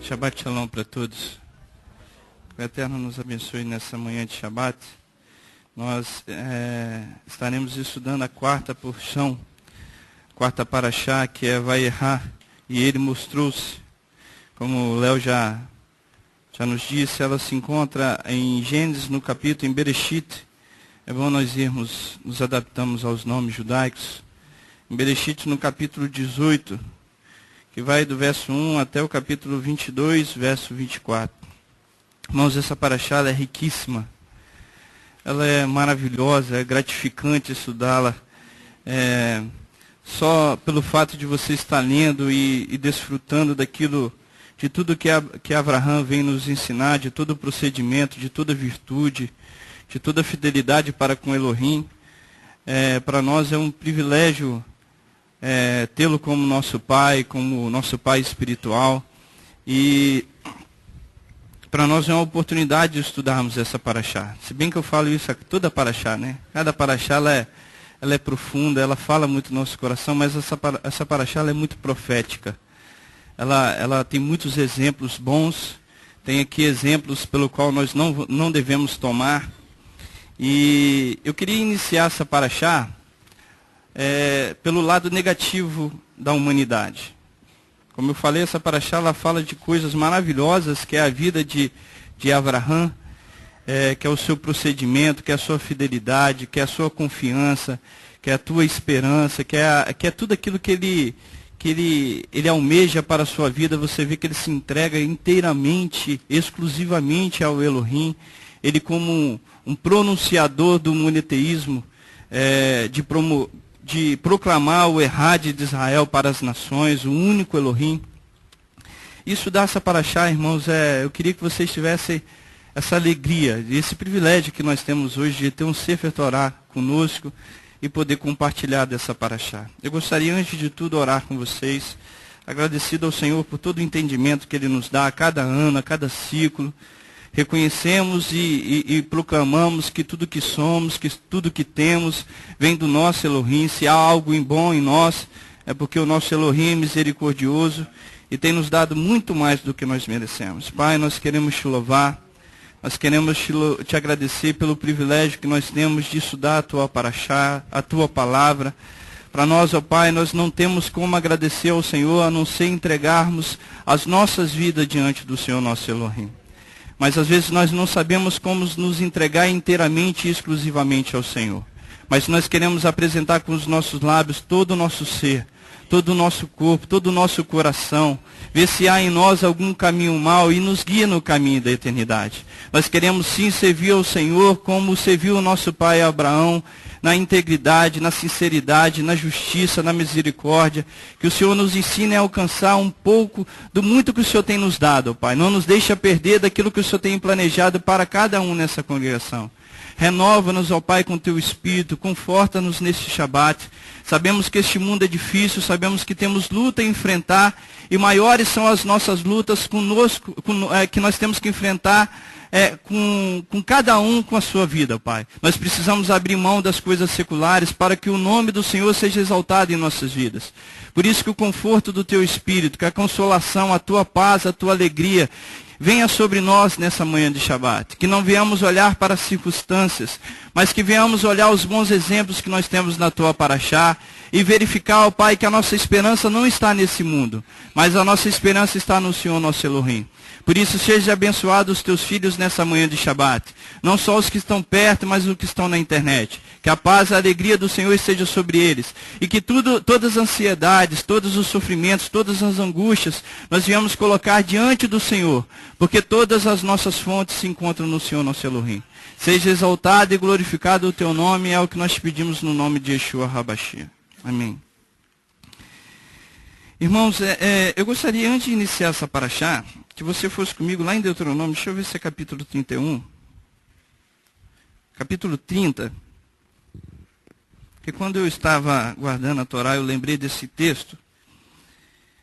Shabbat Shalom para todos. Que o Eterno nos abençoe nessa manhã de Shabbat. Nós estaremos estudando a quarta porção, quarta paraxá, que é Vayerá, e ele mostrou-se. Como o Léo já nos disse, ela se encontra em Gênesis, no capítulo, em Bereshit. É bom nós nos adaptamos aos nomes judaicos. Em Bereshit, no capítulo 18, que vai do verso 1 até o capítulo 22, verso 24. Irmãos, essa paraxá é riquíssima. Ela é maravilhosa, é gratificante estudá-la. Só pelo fato de você estar lendo e desfrutando daquilo, de tudo que Abraham vem nos ensinar, de todo o procedimento, de toda virtude, de toda fidelidade para com Elohim. Para nós é um privilégio tê-lo como nosso pai espiritual. E para nós é uma oportunidade de estudarmos essa paraxá. Se bem que eu falo isso a toda paraxá, né? Cada paraxá ela é profunda, ela fala muito no nosso coração, mas essa paraxá ela é muito profética. Ela tem muitos exemplos bons, tem aqui exemplos pelo qual nós não devemos tomar. E eu queria iniciar essa paraxá pelo lado negativo da humanidade. Como eu falei, essa paraxá ela fala de coisas maravilhosas, que é a vida de Abraham, que é o seu procedimento, que é a sua fidelidade, que é a sua confiança, que é a tua esperança, que é tudo aquilo que ele almeja para a sua vida. Você vê que ele se entrega inteiramente, exclusivamente ao Elohim. Ele, como um pronunciador do monoteísmo, de proclamar o Errad de Israel para as nações, o único Elohim. Isso dá essa paraxá, irmãos, eu queria que vocês tivessem essa alegria, esse privilégio que nós temos hoje de ter um Sefer Torá conosco e poder compartilhar dessa paraxá. Eu gostaria, antes de tudo, orar com vocês, agradecido ao Senhor por todo o entendimento que Ele nos dá a cada ano, a cada ciclo. Reconhecemos e proclamamos que tudo que somos, que tudo que temos, vem do nosso Elohim. Se há algo bom em nós, é porque o nosso Elohim é misericordioso e tem nos dado muito mais do que nós merecemos. Pai, nós queremos te louvar, nós queremos te agradecer pelo privilégio que nós temos de estudar a tua paraxá, a tua palavra. Para nós, ó Pai, nós não temos como agradecer ao Senhor, a não ser entregarmos as nossas vidas diante do Senhor, nosso Elohim. Mas às vezes nós não sabemos como nos entregar inteiramente e exclusivamente ao Senhor. Mas nós queremos apresentar com os nossos lábios todo o nosso ser, todo o nosso corpo, todo o nosso coração. Ver se há em nós algum caminho mau e nos guia no caminho da eternidade. Nós queremos sim servir ao Senhor como serviu o nosso pai Abraão, na integridade, na sinceridade, na justiça, na misericórdia. Que o Senhor nos ensine a alcançar um pouco do muito que o Senhor tem nos dado, Pai. Não nos deixa perder daquilo que o Senhor tem planejado para cada um nessa congregação. Renova-nos, ó Pai, com teu Espírito, conforta-nos neste Shabat. Sabemos que este mundo é difícil, sabemos que temos luta a enfrentar, e maiores são as nossas lutas conosco, que nós temos que enfrentar com cada um com a sua vida, Pai. Nós precisamos abrir mão das coisas seculares para que o nome do Senhor seja exaltado em nossas vidas. Por isso que o conforto do teu Espírito, que a consolação, a tua paz, a tua alegria, venha sobre nós nessa manhã de Shabat. Que não venhamos olhar para as circunstâncias, mas que venhamos olhar os bons exemplos que nós temos na tua paraxá e verificar, ó Pai, que a nossa esperança não está nesse mundo, mas a nossa esperança está no Senhor, nosso Elohim. Por isso, seja abençoado os teus filhos nessa manhã de Shabat. Não só os que estão perto, mas os que estão na internet. Que a paz e a alegria do Senhor esteja sobre eles. E que todas as ansiedades, todos os sofrimentos, todas as angústias, nós viemos colocar diante do Senhor. Porque todas as nossas fontes se encontram no Senhor, nosso Elohim. Seja exaltado e glorificado o teu nome, é o que nós pedimos no nome de Yeshua Habashia. Amém. Irmãos, eu gostaria, antes de iniciar essa paraxá, que você fosse comigo lá em Deuteronômio, deixa eu ver se é capítulo 31. Capítulo 30. Porque quando eu estava guardando a Torá, eu lembrei desse texto.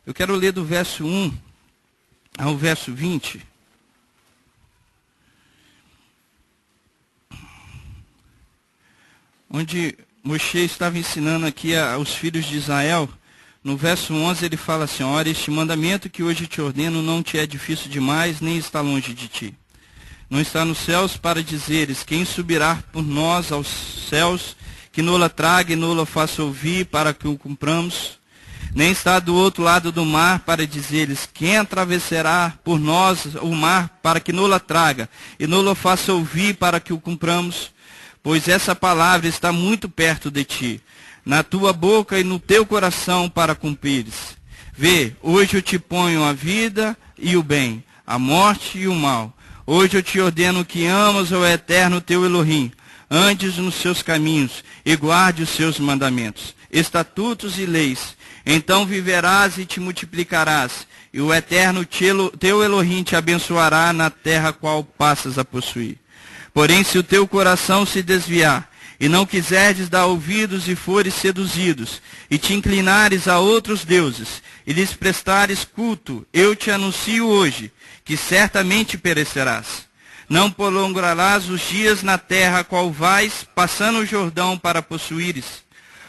Eu quero ler do verso 1 ao verso 20. Onde Moshe estava ensinando aqui aos filhos de Israel no verso 11 ele fala assim: ora, este mandamento que hoje te ordeno não te é difícil demais, nem está longe de ti. Não está nos céus para dizeres: quem subirá por nós aos céus, que nola traga e nola faça ouvir, para que o cumpramos. Nem está do outro lado do mar para dizeres: quem atravessará por nós o mar, para que nola traga e nola faça ouvir, para que o cumpramos. Pois essa palavra está muito perto de ti, na tua boca e no teu coração, para cumprires. Vê, hoje eu te ponho a vida e o bem, a morte e o mal. Hoje eu te ordeno que amas o eterno teu Elohim, andes nos seus caminhos e guarde os seus mandamentos, estatutos e leis. Então viverás e te multiplicarás, e o eterno teu Elohim te abençoará na terra qual passas a possuir. Porém, se o teu coração se desviar, e não quiserdes dar ouvidos e fores seduzidos, e te inclinares a outros deuses, e lhes prestares culto, eu te anuncio hoje, que certamente perecerás. Não prolongarás os dias na terra a qual vais, passando o Jordão para possuíres.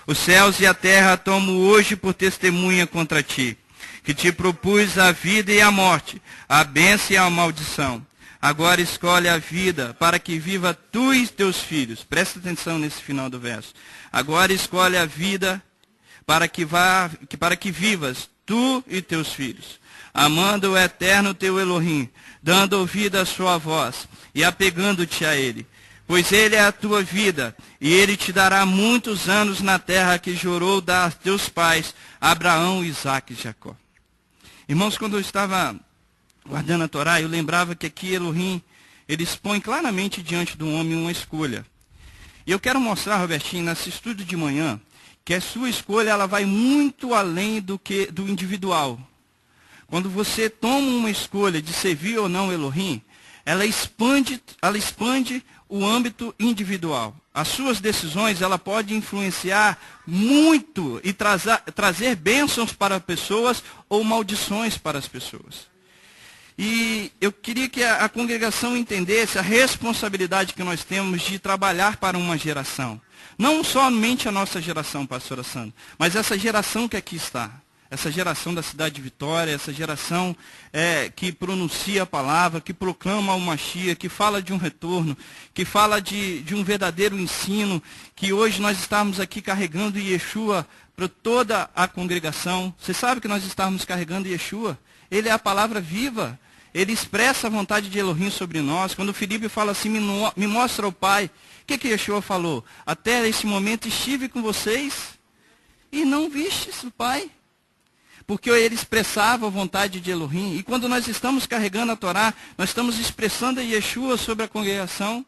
Os céus e a terra tomo hoje por testemunha contra ti, que te propus a vida e a morte, a bênção e a maldição. Agora escolhe a vida, para que viva tu e teus filhos. Presta atenção nesse final do verso. Agora escolhe a vida, para que vivas tu e teus filhos, amando o eterno teu Elohim, dando ouvido à sua voz e apegando-te a ele. Pois ele é a tua vida, e ele te dará muitos anos na terra que jurou dar a teus pais, Abraão, Isaque e Jacó. Irmãos, quando eu estava guardando a Torá, eu lembrava que aqui Elohim, ele expõe claramente diante do homem uma escolha. E eu quero mostrar, Robertinho, nesse estudo de manhã, que a sua escolha ela vai muito além do individual. Quando você toma uma escolha de servir ou não Elohim, ela expande o âmbito individual. As suas decisões, ela pode influenciar muito e trazer bênçãos para pessoas ou maldições para as pessoas. E eu queria que a congregação entendesse a responsabilidade que nós temos de trabalhar para uma geração. Não somente a nossa geração, pastora Sandra, mas essa geração que aqui está. Essa geração da cidade de Vitória, essa geração que pronuncia a palavra, que proclama o Mashiach, que fala de um retorno, que fala de um verdadeiro ensino, que hoje nós estamos aqui carregando Yeshua para toda a congregação. Você sabe que nós estamos carregando Yeshua? Ele é a palavra viva. Ele expressa a vontade de Elohim sobre nós. Quando o Filipe fala assim, me mostra o Pai, o que Yeshua falou? Até esse momento estive com vocês e não vistes o Pai. Porque ele expressava a vontade de Elohim. E quando nós estamos carregando a Torá, nós estamos expressando a Yeshua sobre a congregação.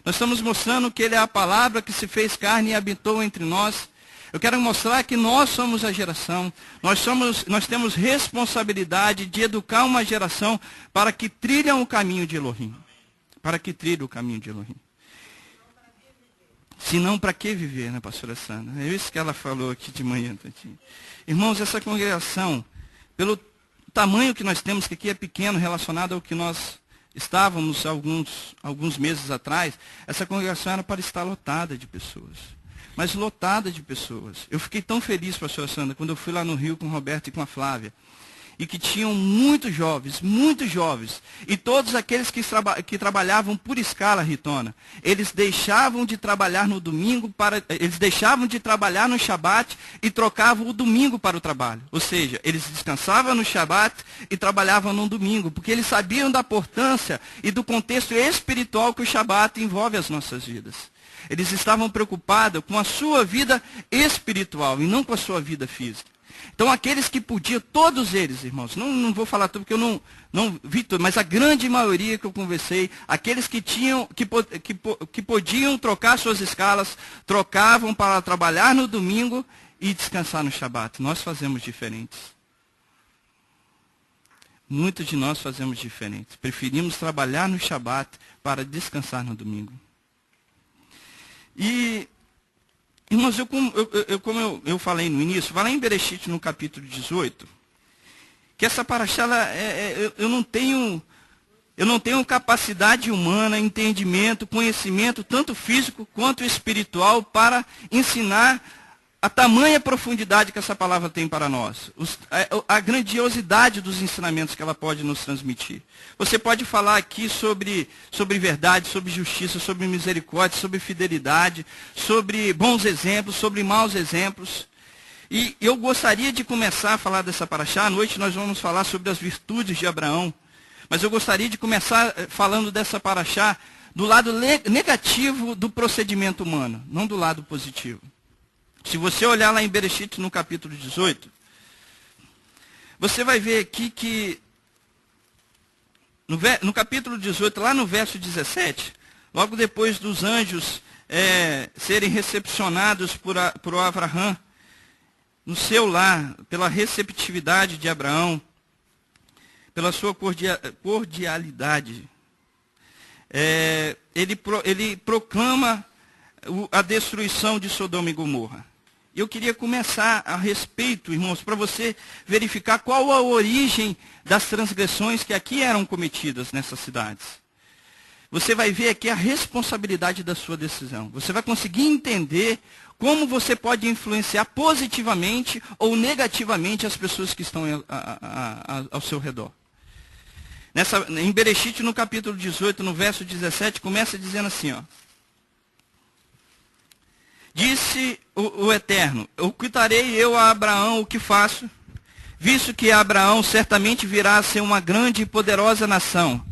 Nós estamos mostrando que ele é a palavra que se fez carne e habitou entre nós. Eu quero mostrar que nós somos a geração. Nós temos responsabilidade de educar uma geração para que trilhem o caminho de Elohim. Para que trilhe o caminho de Elohim. Se não, para que viver, né, pastora Sandra? É isso que ela falou aqui de manhã, Tantinho. Irmãos, essa congregação, pelo tamanho que nós temos, que aqui é pequeno, relacionado ao que nós estávamos alguns meses atrás, essa congregação era para estar lotada de pessoas. Mas lotada de pessoas. Eu fiquei tão feliz, pastora Sandra, quando eu fui lá no Rio com o Roberto e com a Flávia. E que tinham muitos jovens, e todos aqueles que trabalhavam por escala, Ritona, eles deixavam de trabalhar no domingo, eles deixavam de trabalhar no Shabat e trocavam o domingo para o trabalho. Ou seja, eles descansavam no Shabat e trabalhavam no domingo, porque eles sabiam da importância e do contexto espiritual que o Shabat envolve as nossas vidas. Eles estavam preocupados com a sua vida espiritual e não com a sua vida física. Então, aqueles que podiam, todos eles, irmãos, não vou falar tudo porque eu não vi tudo, mas a grande maioria que eu conversei, aqueles que podiam trocar suas escalas, trocavam para trabalhar no domingo e descansar no Shabat. Nós fazemos diferentes. Muitos de nós fazemos diferente. Preferimos trabalhar no Shabat para descansar no domingo. E, irmãos, como eu falei no início, vai lá em Bereshit, no capítulo 18, que essa paraxá, eu não tenho capacidade humana, entendimento, conhecimento, tanto físico quanto espiritual, para ensinar a tamanha profundidade que essa palavra tem para nós, a grandiosidade dos ensinamentos que ela pode nos transmitir. Você pode falar aqui sobre verdade, sobre justiça, sobre misericórdia, sobre fidelidade, sobre bons exemplos, sobre maus exemplos. E eu gostaria de começar a falar dessa paraxá. À noite nós vamos falar sobre as virtudes de Abraão. Mas eu gostaria de começar falando dessa paraxá do lado negativo do procedimento humano, não do lado positivo. Se você olhar lá em Bereshit, no capítulo 18, você vai ver aqui que, no capítulo 18, lá no verso 17, logo depois dos anjos serem recepcionados por Abraão, no seu lar, pela receptividade de Abraão, pela sua cordialidade, ele proclama a destruição de Sodoma e Gomorra. Eu queria começar a respeito, irmãos, para você verificar qual a origem das transgressões que aqui eram cometidas nessas cidades. Você vai ver aqui a responsabilidade da sua decisão. Você vai conseguir entender como você pode influenciar positivamente ou negativamente as pessoas que estão ao seu redor. Em Bereshit, no capítulo 18, no verso 17, começa dizendo assim, ó. Disse o Eterno, ocultarei eu a Abraão o que faço, visto que Abraão certamente virá a ser uma grande e poderosa nação,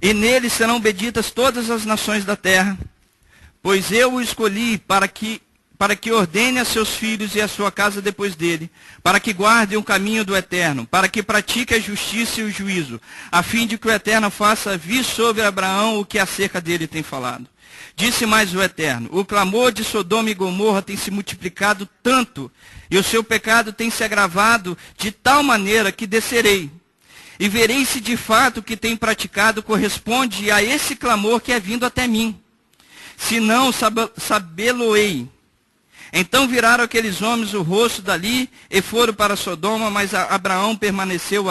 e nele serão benditas todas as nações da terra, pois eu o escolhi para que ordene a seus filhos e a sua casa depois dele, para que guardem o caminho do Eterno, para que pratique a justiça e o juízo, a fim de que o Eterno faça vir sobre Abraão o que acerca dele tem falado. Disse mais o Eterno, o clamor de Sodoma e Gomorra tem se multiplicado tanto, e o seu pecado tem se agravado de tal maneira que descerei, e verei se de fato o que tem praticado corresponde a esse clamor que é vindo até mim. Se não, sabê-lo-ei. Então viraram aqueles homens o rosto dali e foram para Sodoma, mas Abraão permaneceu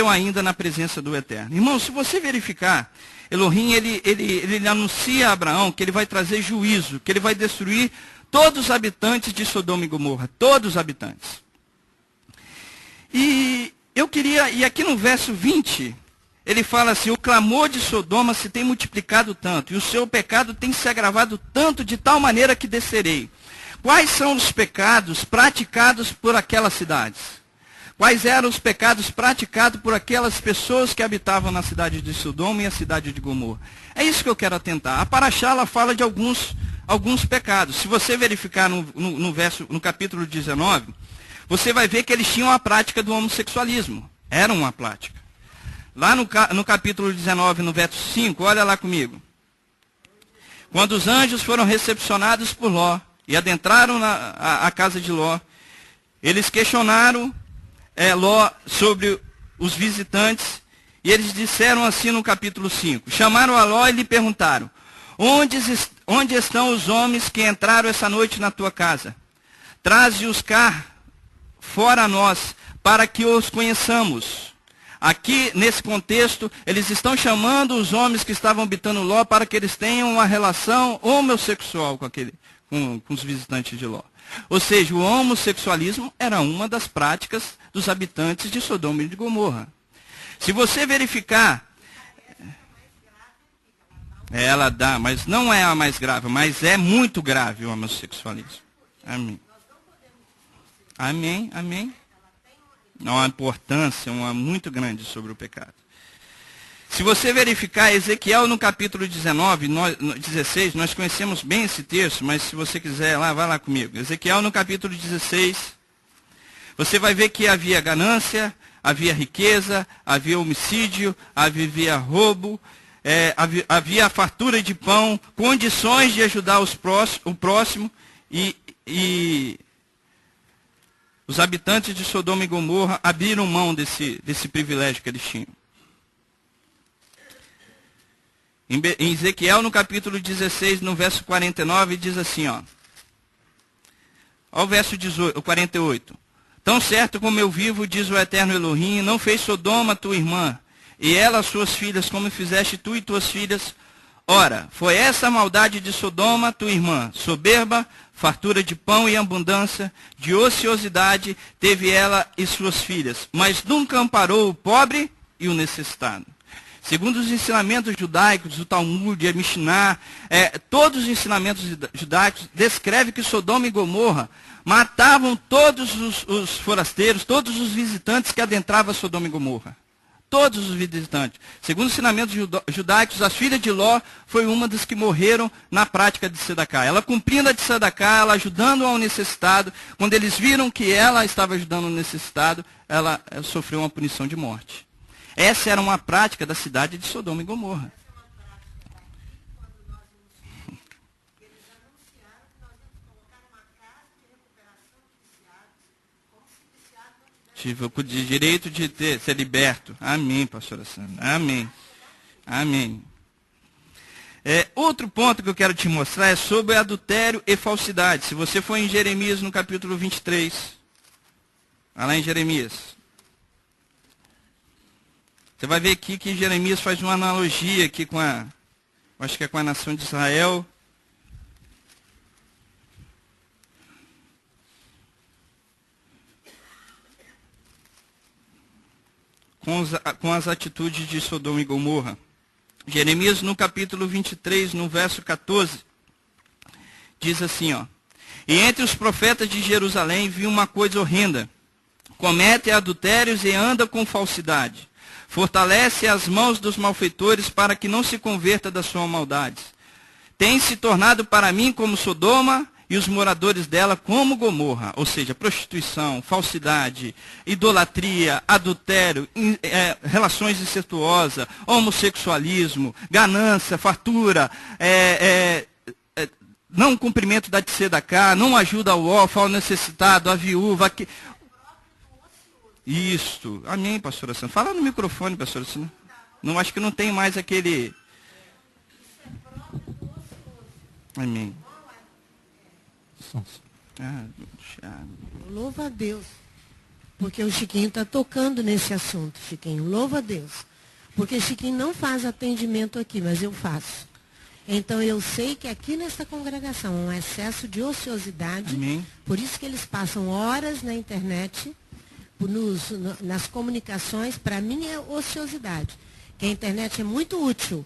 ainda na presença do Eterno. Irmão, se você verificar, Elohim, ele anuncia a Abraão que ele vai trazer juízo, que ele vai destruir todos os habitantes de Sodoma e Gomorra, todos os habitantes. E aqui no verso 20, ele fala assim, o clamor de Sodoma se tem multiplicado tanto, e o seu pecado tem se agravado tanto, de tal maneira que descerei. Quais são os pecados praticados por aquelas cidades? Quais eram os pecados praticados por aquelas pessoas que habitavam na cidade de Sodoma e a cidade de Gomorra? É isso que eu quero atentar. A paraxá, ela fala de alguns pecados. Se você verificar no capítulo 19, você vai ver que eles tinham a prática do homossexualismo. Era uma prática. Lá no capítulo 19, no verso 5, olha lá comigo. Quando os anjos foram recepcionados por Ló e adentraram a casa de Ló, eles questionaram Ló sobre os visitantes, e eles disseram assim no capítulo 5, chamaram a Ló e lhe perguntaram, onde estão os homens que entraram essa noite na tua casa? Traze-os cá fora a nós, para que os conheçamos. Aqui, nesse contexto, eles estão chamando os homens que estavam habitando Ló para que eles tenham uma relação homossexual com os visitantes de Ló. Ou seja, o homossexualismo era uma das práticas dos habitantes de Sodoma e de Gomorra. Se você verificar, ela dá, mas não é a mais grave, mas é muito grave o homossexualismo. Amém. Amém, amém. Há uma importância muito grande sobre o pecado. Se você verificar Ezequiel no capítulo 16, nós conhecemos bem esse texto, mas se você quiser lá, vai lá comigo. Ezequiel no capítulo 16, você vai ver que havia ganância, havia riqueza, havia homicídio, havia roubo, havia fartura de pão, condições de ajudar o próximo, e os habitantes de Sodoma e Gomorra abriram mão desse privilégio que eles tinham. Em Ezequiel, no capítulo 16, no verso 49, diz assim, ó o verso 48. Tão certo como eu vivo, diz o Eterno Elohim, não fez Sodoma tua irmã, e ela suas filhas, como fizeste tu e tuas filhas, Ora, foi essa a maldade de Sodoma, tua irmã, soberba, fartura de pão e abundância, de ociosidade teve ela e suas filhas, mas nunca amparou o pobre e o necessitado. Segundo os ensinamentos judaicos, o Talmud, a Mishnah, todos os ensinamentos judaicos descrevem que Sodoma e Gomorra matavam todos os forasteiros, todos os visitantes que adentravam Sodoma e Gomorra. Todos os visitantes. Segundo os ensinamentos judaicos, as filhas de Ló foi uma das que morreram na prática de Sedacá. Ela cumprindo a de Sedacá, ela ajudando ao necessitado. Quando eles viram que ela estava ajudando o necessitado, ela sofreu uma punição de morte. Essa era uma prática da cidade de Sodoma e Gomorra. Tive o direito de ser liberto. Amém, pastora Sandra. Amém. Amém. Outro ponto que eu quero te mostrar é sobre adultério e falsidade. Se você for em Jeremias, no capítulo 23. Vai lá em Jeremias. Você vai ver aqui que Jeremias faz uma analogia aqui com acho que é com a nação de Israel. Com as atitudes de Sodoma e Gomorra. Jeremias, no capítulo 23, no verso 14, diz assim, ó. E entre os profetas de Jerusalém vi uma coisa horrenda. Comete adultérios e anda com falsidade. Fortalece as mãos dos malfeitores para que não se converta das suas maldades. Tem se tornado para mim como Sodoma e os moradores dela como Gomorra, ou seja, prostituição, falsidade, idolatria, adultério, relações incestuosas, homossexualismo, ganância, fartura, não cumprimento da tzedakah, não ajuda ao órfão, ao necessitado, à viúva. Isso, amém, pastora Sandra. Fala no microfone, pastora Sandra. Não, acho que não tem mais aquele... Amém. Louva a Deus, porque o Chiquinho está tocando nesse assunto, Chiquinho, louva a Deus. Porque Chiquinho não faz atendimento aqui, mas eu faço. Então eu sei que aqui nesta congregação há um excesso de ociosidade, amém. Por isso que eles passam horas na internet, nas comunicações. Para mim é ociosidade, que a internet é muito útil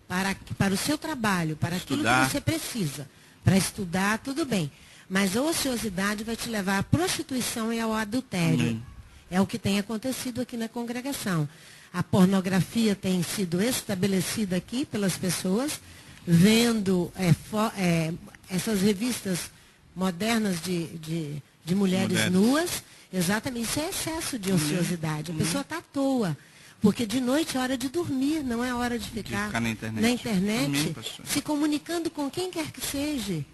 para o seu trabalho, para estudar. Aquilo que você precisa, para estudar, tudo bem. Mas a ociosidade vai te levar à prostituição e ao adultério. Amém. É o que tem acontecido aqui na congregação. A pornografia tem sido estabelecida aqui pelas pessoas, vendo essas revistas modernas de mulheres nuas. Exatamente, isso é excesso de ociosidade. A pessoa está à toa. Porque de noite é hora de dormir, não é hora de ficar na internet amém, se comunicando com quem quer que seja.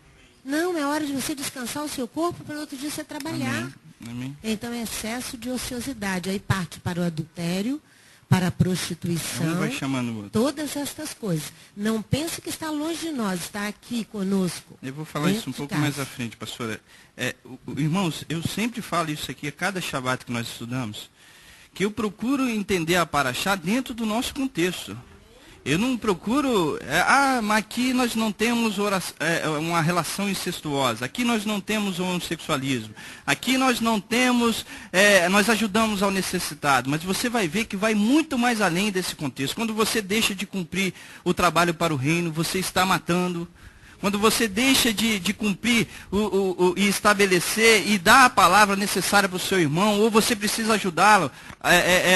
Não, é hora de você descansar o seu corpo para no outro dia você trabalhar. Amém. Amém. Então é excesso de ociosidade. Aí parte para o adultério, para a prostituição, vai chamando o outro. Todas estas coisas. Não pense que está longe de nós, está aqui conosco. Eu vou falar isso um pouco mais à frente, pastora. Irmãos, eu sempre falo isso aqui a cada Shabat que nós estudamos, que eu procuro entender a Paraxá dentro do nosso contexto. Eu não procuro, mas aqui nós não temos uma relação incestuosa, aqui nós não temos homossexualismo, aqui nós não temos, nós ajudamos ao necessitado, mas você vai ver que vai muito mais além desse contexto. Quando você deixa de cumprir o trabalho para o reino, você está matando. Quando você deixa de cumprir e estabelecer e dar a palavra necessária para o seu irmão, ou você precisa ajudá-lo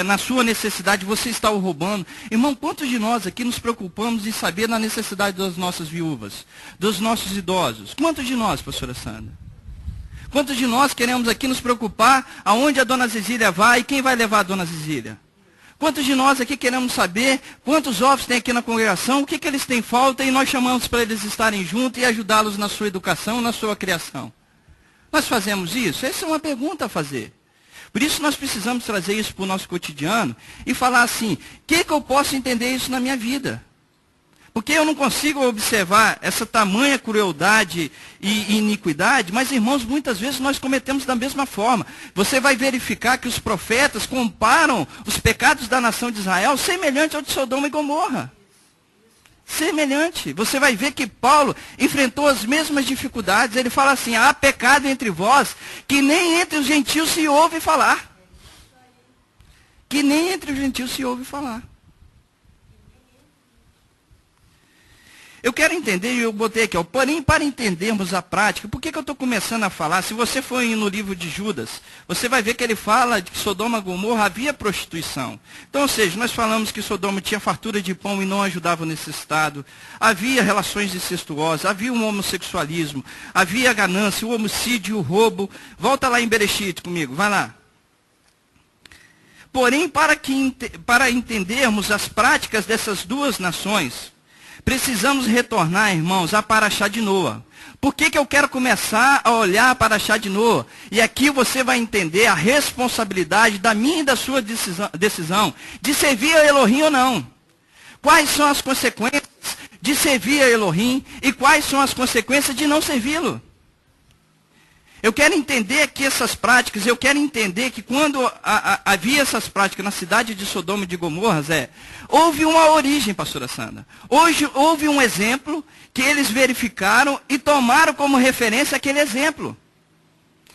na sua necessidade, você está o roubando. Irmão, quantos de nós aqui nos preocupamos em saber da necessidade das nossas viúvas, dos nossos idosos? Quantos de nós, pastora Sandra? Quantos de nós queremos aqui nos preocupar aonde a dona Zezília vai e quem vai levar a dona Zezília? Quantos de nós aqui queremos saber quantos órfãos tem aqui na congregação, o que eles têm falta e nós chamamos para eles estarem juntos e ajudá-los na sua educação, na sua criação? Nós fazemos isso? Essa é uma pergunta a fazer. Por isso nós precisamos trazer isso para o nosso cotidiano e falar assim, o que eu posso entender isso na minha vida? Porque eu não consigo observar essa tamanha crueldade e iniquidade, mas, irmãos, muitas vezes nós cometemos da mesma forma. Você vai verificar que os profetas comparam os pecados da nação de Israel semelhante ao de Sodoma e Gomorra. Semelhante. Você vai ver que Paulo enfrentou as mesmas dificuldades. Ele fala assim, há pecado entre vós, que nem entre os gentios se ouve falar. Que nem entre os gentios se ouve falar. Eu quero entender, e eu botei aqui, porém, para entendermos a prática, por que eu estou começando a falar? Se você for no livro de Judas, você vai ver que ele fala de que Sodoma e Gomorra havia prostituição. Então, ou seja, nós falamos que Sodoma tinha fartura de pão e não ajudava o necessitado, havia relações incestuosas, havia um homossexualismo, havia a ganância, o homicídio, o roubo. Volta lá em Bereshit comigo, vai lá. Porém, para entendermos as práticas dessas duas nações, precisamos retornar, irmãos, a Paraxá de Noa. Por que eu quero começar a olhar a Paraxá de Noa? E aqui você vai entender a responsabilidade da minha e da sua decisão de servir a Elohim ou não. Quais são as consequências de servir a Elohim e quais são as consequências de não servi-lo? Eu quero entender que essas práticas, eu quero entender que quando havia essas práticas na cidade de Sodoma e de Gomorra, houve uma origem, pastora Sandra. Hoje houve um exemplo que eles verificaram e tomaram como referência aquele exemplo.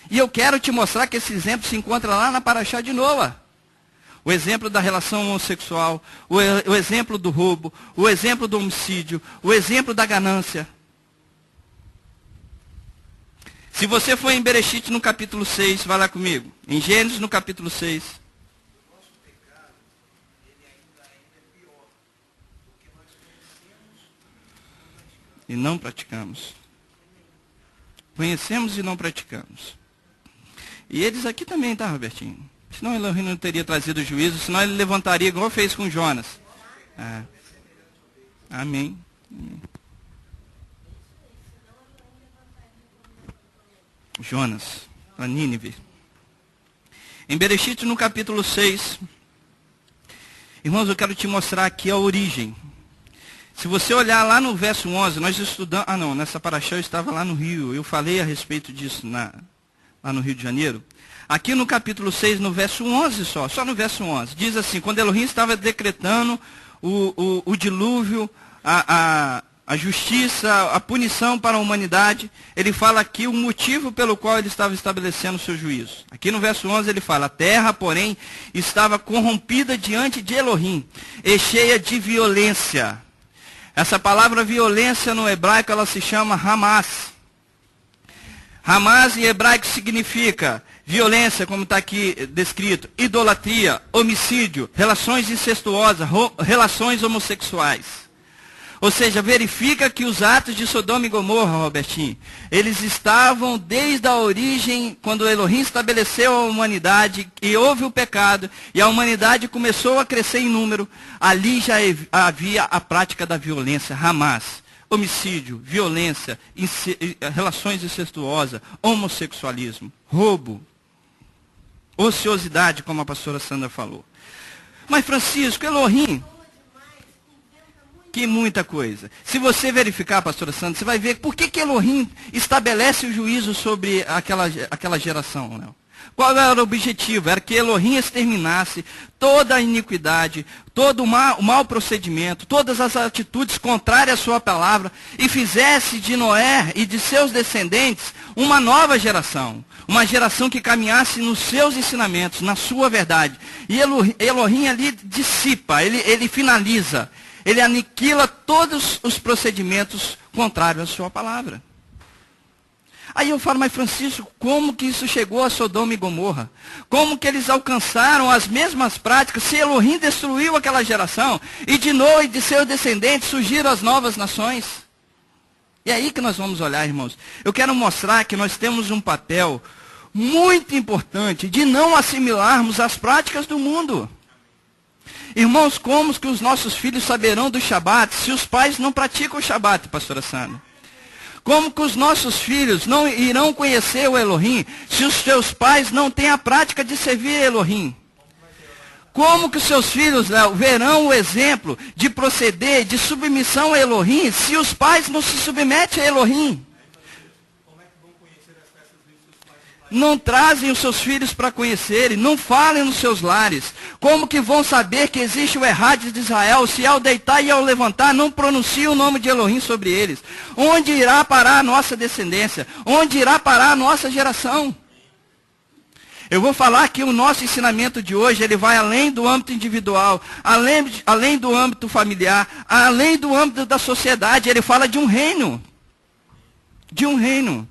E eu quero te mostrar que esse exemplo se encontra lá na Paraxá de Noa. O exemplo da relação homossexual, o exemplo do roubo, o exemplo do homicídio, o exemplo da ganância. Se você for em Bereshit no capítulo 6, vai lá comigo. Em Gênesis no capítulo 6. O nosso pecado, ele ainda é pior. Porque nós conhecemos E não praticamos. Conhecemos e não praticamos. E eles aqui também, tá, Robertinho? Senão Elohim não teria trazido o juízo, senão ele levantaria igual fez com Jonas. Ah. Amém. Amém. Jonas, para Nínive. Em Bereshit, no capítulo 6, irmãos, eu quero te mostrar aqui a origem. Se você olhar lá no verso 11, nós estudamos... nessa paraxá eu estava lá no Rio, eu falei a respeito disso lá no Rio de Janeiro. Aqui no capítulo 6, no verso 11 só no verso 11, diz assim, quando Elohim estava decretando o dilúvio, a justiça, a punição para a humanidade, ele fala aqui o motivo pelo qual ele estava estabelecendo o seu juízo. Aqui no verso 11 ele fala, a terra, porém, estava corrompida diante de Elohim, e cheia de violência. Essa palavra violência no hebraico, ela se chama Hamas. Hamas em hebraico significa violência, como está aqui descrito, idolatria, homicídio, relações incestuosas, relações homossexuais. Ou seja, verifica que os atos de Sodoma e Gomorra, Robertinho, eles estavam desde a origem, quando Elohim estabeleceu a humanidade, e houve o pecado, e a humanidade começou a crescer em número, ali já havia a prática da violência, Hamas, homicídio, violência, relações incestuosas, homossexualismo, roubo, ociosidade, como a pastora Sandra falou. Mas Francisco, Elohim... Que muita coisa. Se você verificar, pastora Sandra, você vai ver por que Elohim estabelece o juízo sobre aquela geração. Né? Qual era o objetivo? Era que Elohim exterminasse toda a iniquidade, todo o mau procedimento, todas as atitudes contrárias à sua palavra, e fizesse de Noé e de seus descendentes uma nova geração. Uma geração que caminhasse nos seus ensinamentos, na sua verdade. E Elohim ali dissipa, ele finaliza. Ele aniquila todos os procedimentos contrários à sua palavra. Aí eu falo, mas Francisco, como que isso chegou a Sodoma e Gomorra? Como que eles alcançaram as mesmas práticas se Elohim destruiu aquela geração? E de Noé e de seus descendentes surgiram as novas nações? E é aí que nós vamos olhar, irmãos. Eu quero mostrar que nós temos um papel muito importante de não assimilarmos as práticas do mundo. Irmãos, como que os nossos filhos saberão do Shabat se os pais não praticam o Shabat, pastora Sandra? Como que os nossos filhos não irão conhecer o Elohim se os seus pais não têm a prática de servir a Elohim? Como que os seus filhos, Léo, verão o exemplo de proceder, de submissão a Elohim se os pais não se submetem a Elohim? não trazem os seus filhos para conhecerem, não falem nos seus lares. Como que vão saber que existe o Errades de Israel, se ao deitar e ao levantar não pronunciam o nome de Elohim sobre eles? Onde irá parar a nossa descendência? Onde irá parar a nossa geração? Eu vou falar que o nosso ensinamento de hoje, ele vai além do âmbito individual, além do âmbito familiar, além do âmbito da sociedade. Ele fala de um reino. De um reino.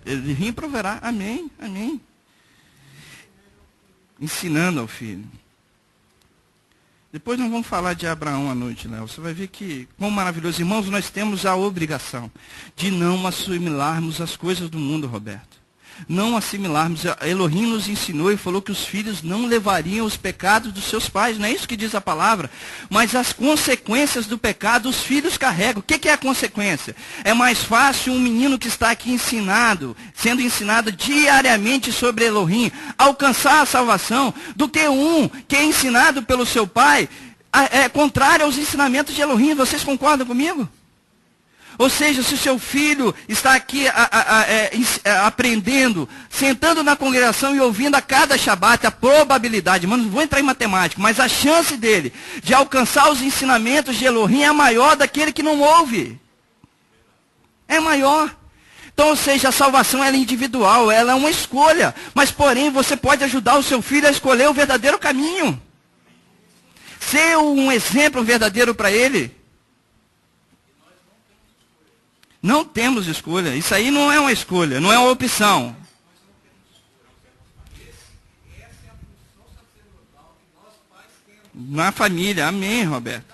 Elohim proverá. Amém, amém. Ensinando ao filho. Depois nós vamos falar de Abraão à noite, Léo. Você vai ver que, quão maravilhoso. Irmãos, nós temos a obrigação de não assimilarmos as coisas do mundo, Roberto. Não assimilarmos. Elohim nos ensinou e falou que os filhos não levariam os pecados dos seus pais. Não é isso que diz a palavra. Mas as consequências do pecado os filhos carregam. O que é a consequência? É mais fácil um menino que está aqui sendo ensinado diariamente sobre Elohim, alcançar a salvação, do que um que é ensinado pelo seu pai, contrário aos ensinamentos de Elohim. Vocês concordam comigo? Ou seja, se o seu filho está aqui aprendendo, sentando na congregação e ouvindo a cada Shabat, a probabilidade, mano, não vou entrar em matemática, mas a chance dele de alcançar os ensinamentos de Elohim é maior daquele que não ouve. É maior. Então, ou seja, a salvação ela é individual, ela é uma escolha. Mas, porém, você pode ajudar o seu filho a escolher o verdadeiro caminho. Ser um exemplo verdadeiro para ele. Não temos escolha. Isso aí não é uma escolha, não é uma opção. Na família. Amém, Roberto.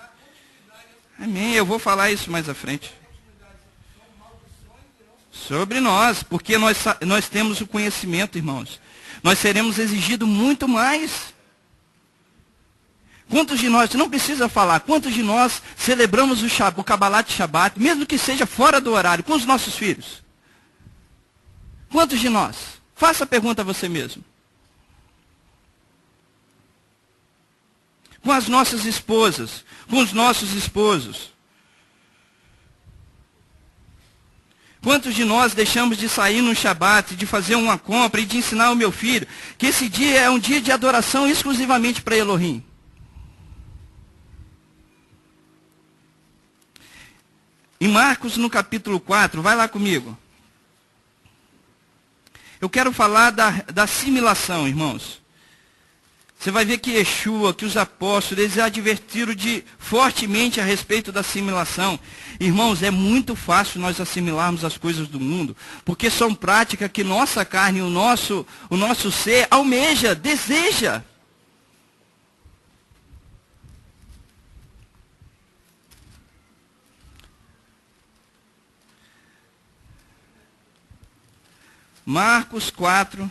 Amém. Eu vou falar isso mais à frente. Sobre nós. Porque nós temos o conhecimento, irmãos. Nós seremos exigidos muito mais. Quantos de nós, não precisa falar, quantos de nós celebramos o Kabbalat de Shabbat, mesmo que seja fora do horário, com os nossos filhos? Quantos de nós? Faça a pergunta a você mesmo. Com as nossas esposas, com os nossos esposos. Quantos de nós deixamos de sair no Shabbat, de fazer uma compra e de ensinar ao meu filho que esse dia é um dia de adoração exclusivamente para Elohim? Em Marcos, no capítulo 4, vai lá comigo. Eu quero falar da assimilação, irmãos. Você vai ver que Yeshua, que os apóstolos, eles advertiram fortemente a respeito da assimilação. Irmãos, é muito fácil nós assimilarmos as coisas do mundo, porque são práticas que nossa carne, o nosso ser almeja, deseja. Marcos 4.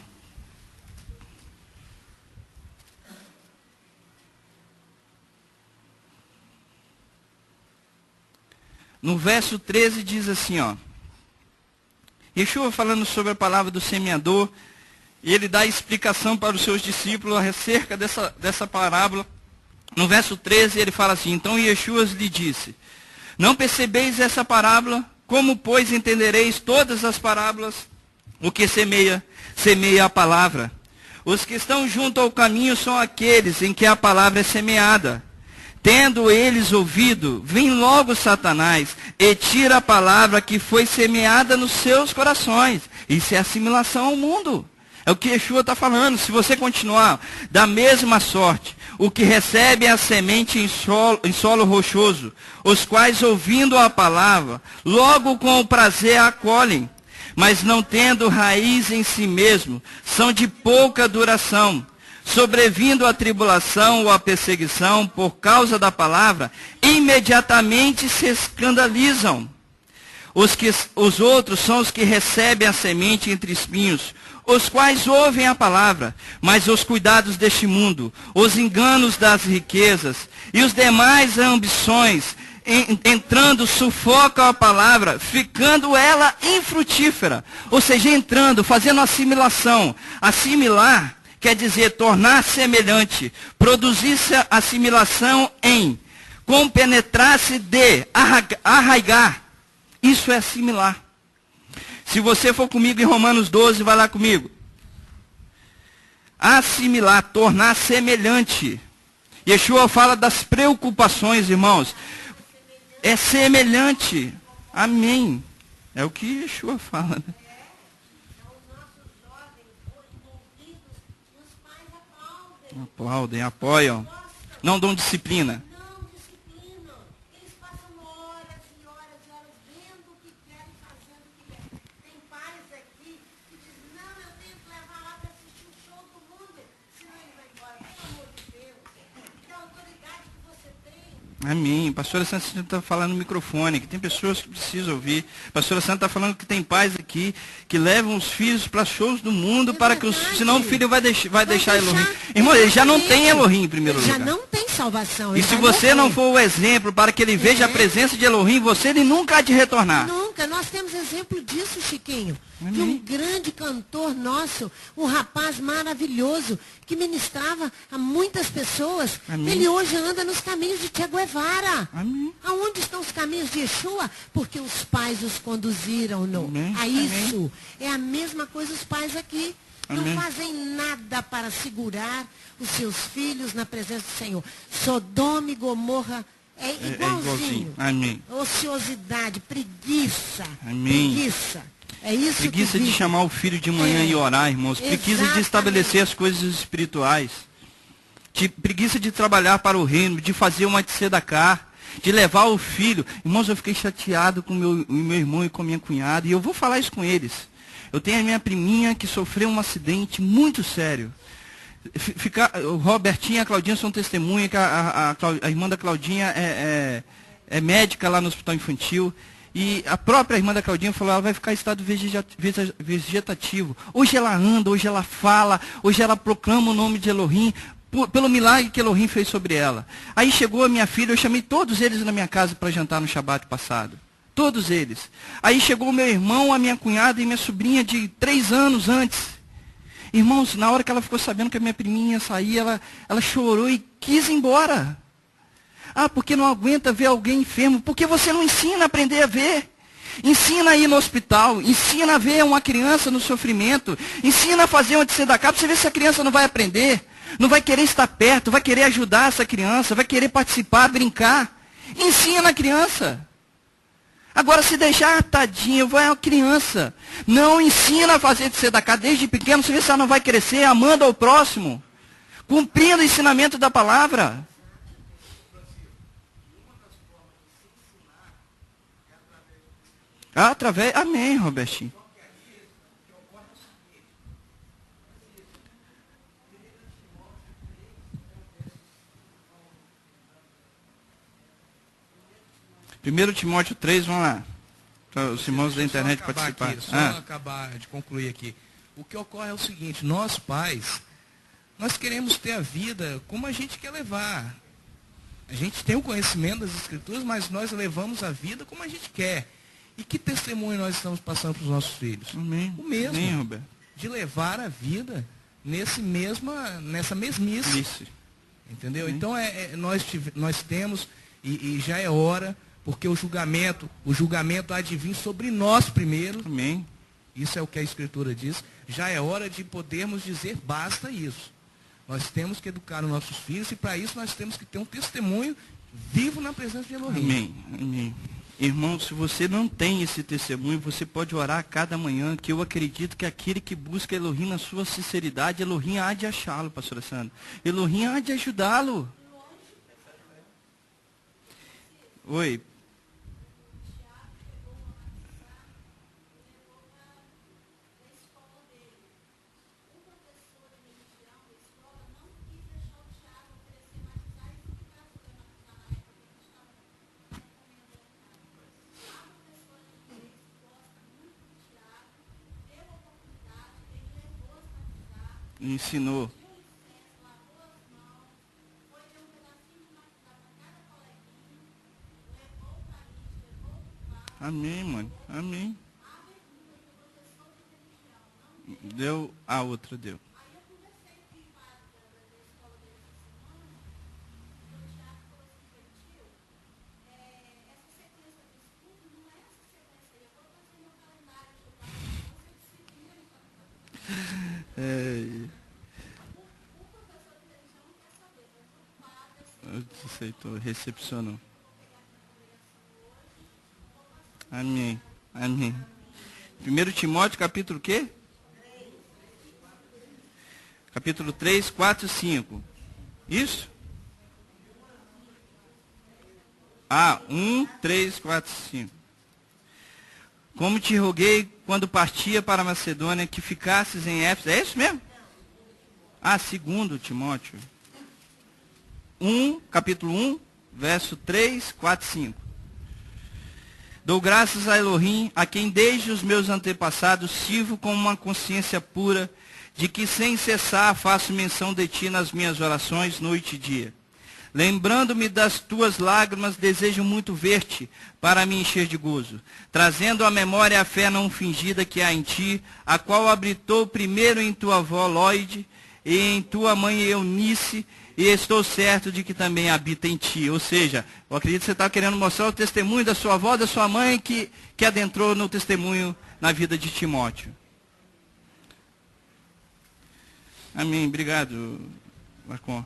No verso 13 diz assim, ó. Yeshua falando sobre a palavra do semeador, e ele dá explicação para os seus discípulos acerca dessa parábola. No verso 13 ele fala assim, então Yeshua lhe disse, não percebeis essa parábola? Como, pois, entendereis todas as parábolas? O que semeia a palavra. Os que estão junto ao caminho são aqueles em que a palavra é semeada. Tendo eles ouvido, vem logo Satanás e tira a palavra que foi semeada nos seus corações. Isso é assimilação ao mundo. É o que Yeshua está falando. Se você continuar da mesma sorte, o que recebe a semente em solo rochoso, os quais ouvindo a palavra, logo com o prazer a acolhem, mas não tendo raiz em si mesmo, são de pouca duração. Sobrevindo a tribulação ou a perseguição por causa da palavra, imediatamente se escandalizam. Os outros são os que recebem a semente entre espinhos, os quais ouvem a palavra, mas os cuidados deste mundo, os enganos das riquezas e os demais ambições, entrando, sufocam a palavra, ficando ela infrutífera. Ou seja, entrando, fazendo assimilação. Assimilar quer dizer tornar semelhante, produzir-se assimilação em, compenetrar-se de, arraigar. Isso é assimilar. Se você for comigo em Romanos 12, vai lá comigo. Assimilar, tornar semelhante. Yeshua fala das preocupações, irmãos. É semelhante. Amém. É o que Yeshua fala, né? Aplaudem, apoiam. Não dão disciplina. Não disciplinam. Eles passam horas e horas e horas vendo o que querem, fazendo o que querem. Tem pais aqui que dizem, não, eu tenho que levar lá para assistir o show do mundo, senão ele vai embora. Pelo amor de Deus. Que autoridade que você tem. Amém. Pastora Santa está falando no microfone, que tem pessoas que precisam ouvir. Pastora Santa está falando que tem pais aqui que levam os filhos para shows do mundo, para que senão o filho vai deixar Elohim. Irmão, ele já não tem Elohim em primeiro lugar. Já não tem salvação. E se você não for o exemplo para que ele veja a presença de Elohim, ele nunca há de retornar. Nunca. Nós temos exemplo disso, Chiquinho. Amém. De um grande cantor nosso, um rapaz maravilhoso, que ministrava a muitas pessoas. Amém. Ele hoje anda nos caminhos de Che Guevara. Amém. Aonde estão os caminhos de Yeshua? Porque os pais os conduziram-no Amém. a isso. É a mesma coisa os pais aqui. Amém. Não fazem nada para segurar os seus filhos na presença do Senhor. Sodoma e Gomorra é igualzinho. Amém. Ociosidade, preguiça. Amém. Preguiça. É isso Preguiça que de vive. chamar o filho de manhã e orar, irmãos. Preguiça de Exatamente. estabelecer as coisas espirituais. Preguiça de trabalhar para o reino, de fazer uma tzedakah, de levar o filho. Irmãos, eu fiquei chateado com o meu irmão e com a minha cunhada, e eu vou falar isso com eles. Eu tenho a minha priminha que sofreu um acidente muito sério. O Robertinho e a Claudinha são testemunhas, que a irmã da Claudinha é médica lá no hospital infantil. E a própria irmã da Claudinha falou, ela vai ficar em estado vegetativo. Hoje ela anda, hoje ela fala, hoje ela proclama o nome de Elohim, pelo milagre que Elohim fez sobre ela. Aí chegou a minha filha, eu chamei todos eles na minha casa para jantar no Shabat passado. Todos eles. Aí chegou o meu irmão, a minha cunhada e minha sobrinha de 3 anos antes. Irmãos, na hora que ela ficou sabendo que a minha priminha ia sair, ela chorou e quis ir embora. Ah, porque não aguenta ver alguém enfermo. Porque você não ensina a aprender a ver. Ensina a ir no hospital. Ensina a ver uma criança no sofrimento. Ensina a fazer uma tzedakah para você ver se a criança não vai aprender. Não vai querer estar perto, vai querer ajudar essa criança, vai querer participar, brincar. Ensina a criança. Agora, se deixar, tadinho, vai uma criança. Não ensina a fazer tzedakah desde pequeno, você vê se ela não vai crescer amando ao próximo. Cumprindo o ensinamento da palavra. Amém, Robertinho. Primeiro Timóteo 3, vamos lá. Para os irmãos da internet participar. Aqui, só acabar de concluir aqui. O que ocorre é o seguinte, nós pais, nós queremos ter a vida como a gente quer levar. A gente tem o conhecimento das Escrituras, mas nós levamos a vida como a gente quer. E que testemunho nós estamos passando para os nossos filhos? Amém. O mesmo. Amém, Roberto. De levar a vida nessa mesmice. Isso. Entendeu? Amém. Então nós temos, e já é hora, porque o julgamento há de vir sobre nós primeiro. Amém. Isso é o que a Escritura diz. Já é hora de podermos dizer basta isso. Nós temos que educar os nossos filhos e para isso nós temos que ter um testemunho vivo na presença de Elohim. Amém. Amém. Irmão, se você não tem esse testemunho, você pode orar a cada manhã, que eu acredito que aquele que busca Elohim na sua sinceridade, Elohim há de achá-lo, pastora Sandra. Elohim há de ajudá-lo. Oi. Ensinou. Amém, mano. Amém. Deu, a outra deu. Aceitou, recepcionou. Amém. Amém. 1 Timóteo, capítulo quê? Capítulo 3, 4 e 5. Isso? 1, 3, 4, 5. Como te roguei quando partia para a Macedônia, que ficasses em Éfeso. É isso mesmo? 2 Timóteo. Capítulo 1, verso 3, 4 e 5. Dou graças a Elohim, a quem desde os meus antepassados sirvo com uma consciência pura, de que sem cessar faço menção de ti nas minhas orações, noite e dia. Lembrando-me das tuas lágrimas, desejo muito ver-te, para me encher de gozo, trazendo à memória a fé não fingida que há em ti, a qual habitou primeiro em tua avó Lóide, e em tua mãe Eunice, e estou certo de que também habita em ti. Ou seja, eu acredito que você está querendo mostrar o testemunho da sua avó, da sua mãe, que adentrou no testemunho na vida de Timóteo. Amém. Obrigado, Marcon.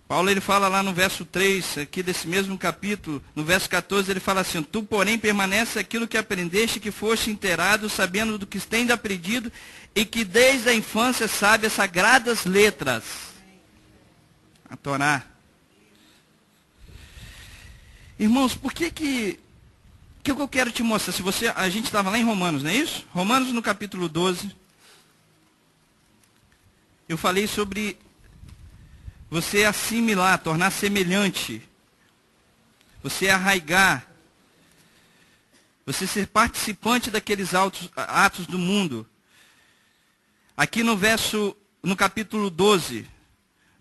Paulo, ele fala lá no verso 3, aqui desse mesmo capítulo, no verso 14, ele fala assim: tu, porém, permanece aquilo que aprendeste, que foste inteirado, sabendo do que tens aprendido, e que desde a infância sabe as sagradas letras. A Torá. Irmãos, por que eu quero te mostrar? A gente estava lá em Romanos, não é isso? Romanos no capítulo 12. Eu falei sobre você assimilar, tornar semelhante, você arraigar, você ser participante daqueles atos do mundo. Aqui no capítulo 12,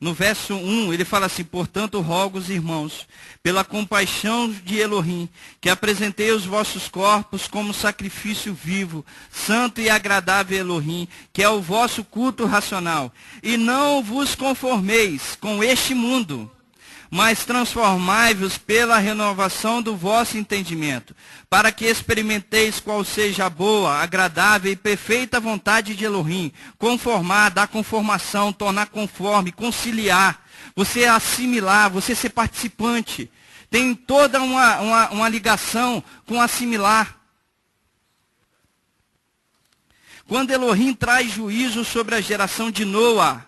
no verso 1, ele fala assim: portanto, rogo os irmãos, pela compaixão de Elohim, que apresentei os vossos corpos como sacrifício vivo, santo e agradável a Elohim, que é o vosso culto racional. E não vos conformeis com este mundo, mas transformai-vos pela renovação do vosso entendimento, para que experimenteis qual seja a boa, agradável e perfeita vontade de Elohim. Conformar, dar conformação, tornar conforme, conciliar, você assimilar, você ser participante. Tem toda uma ligação com assimilar. Quando Elohim traz juízo sobre a geração de Noa,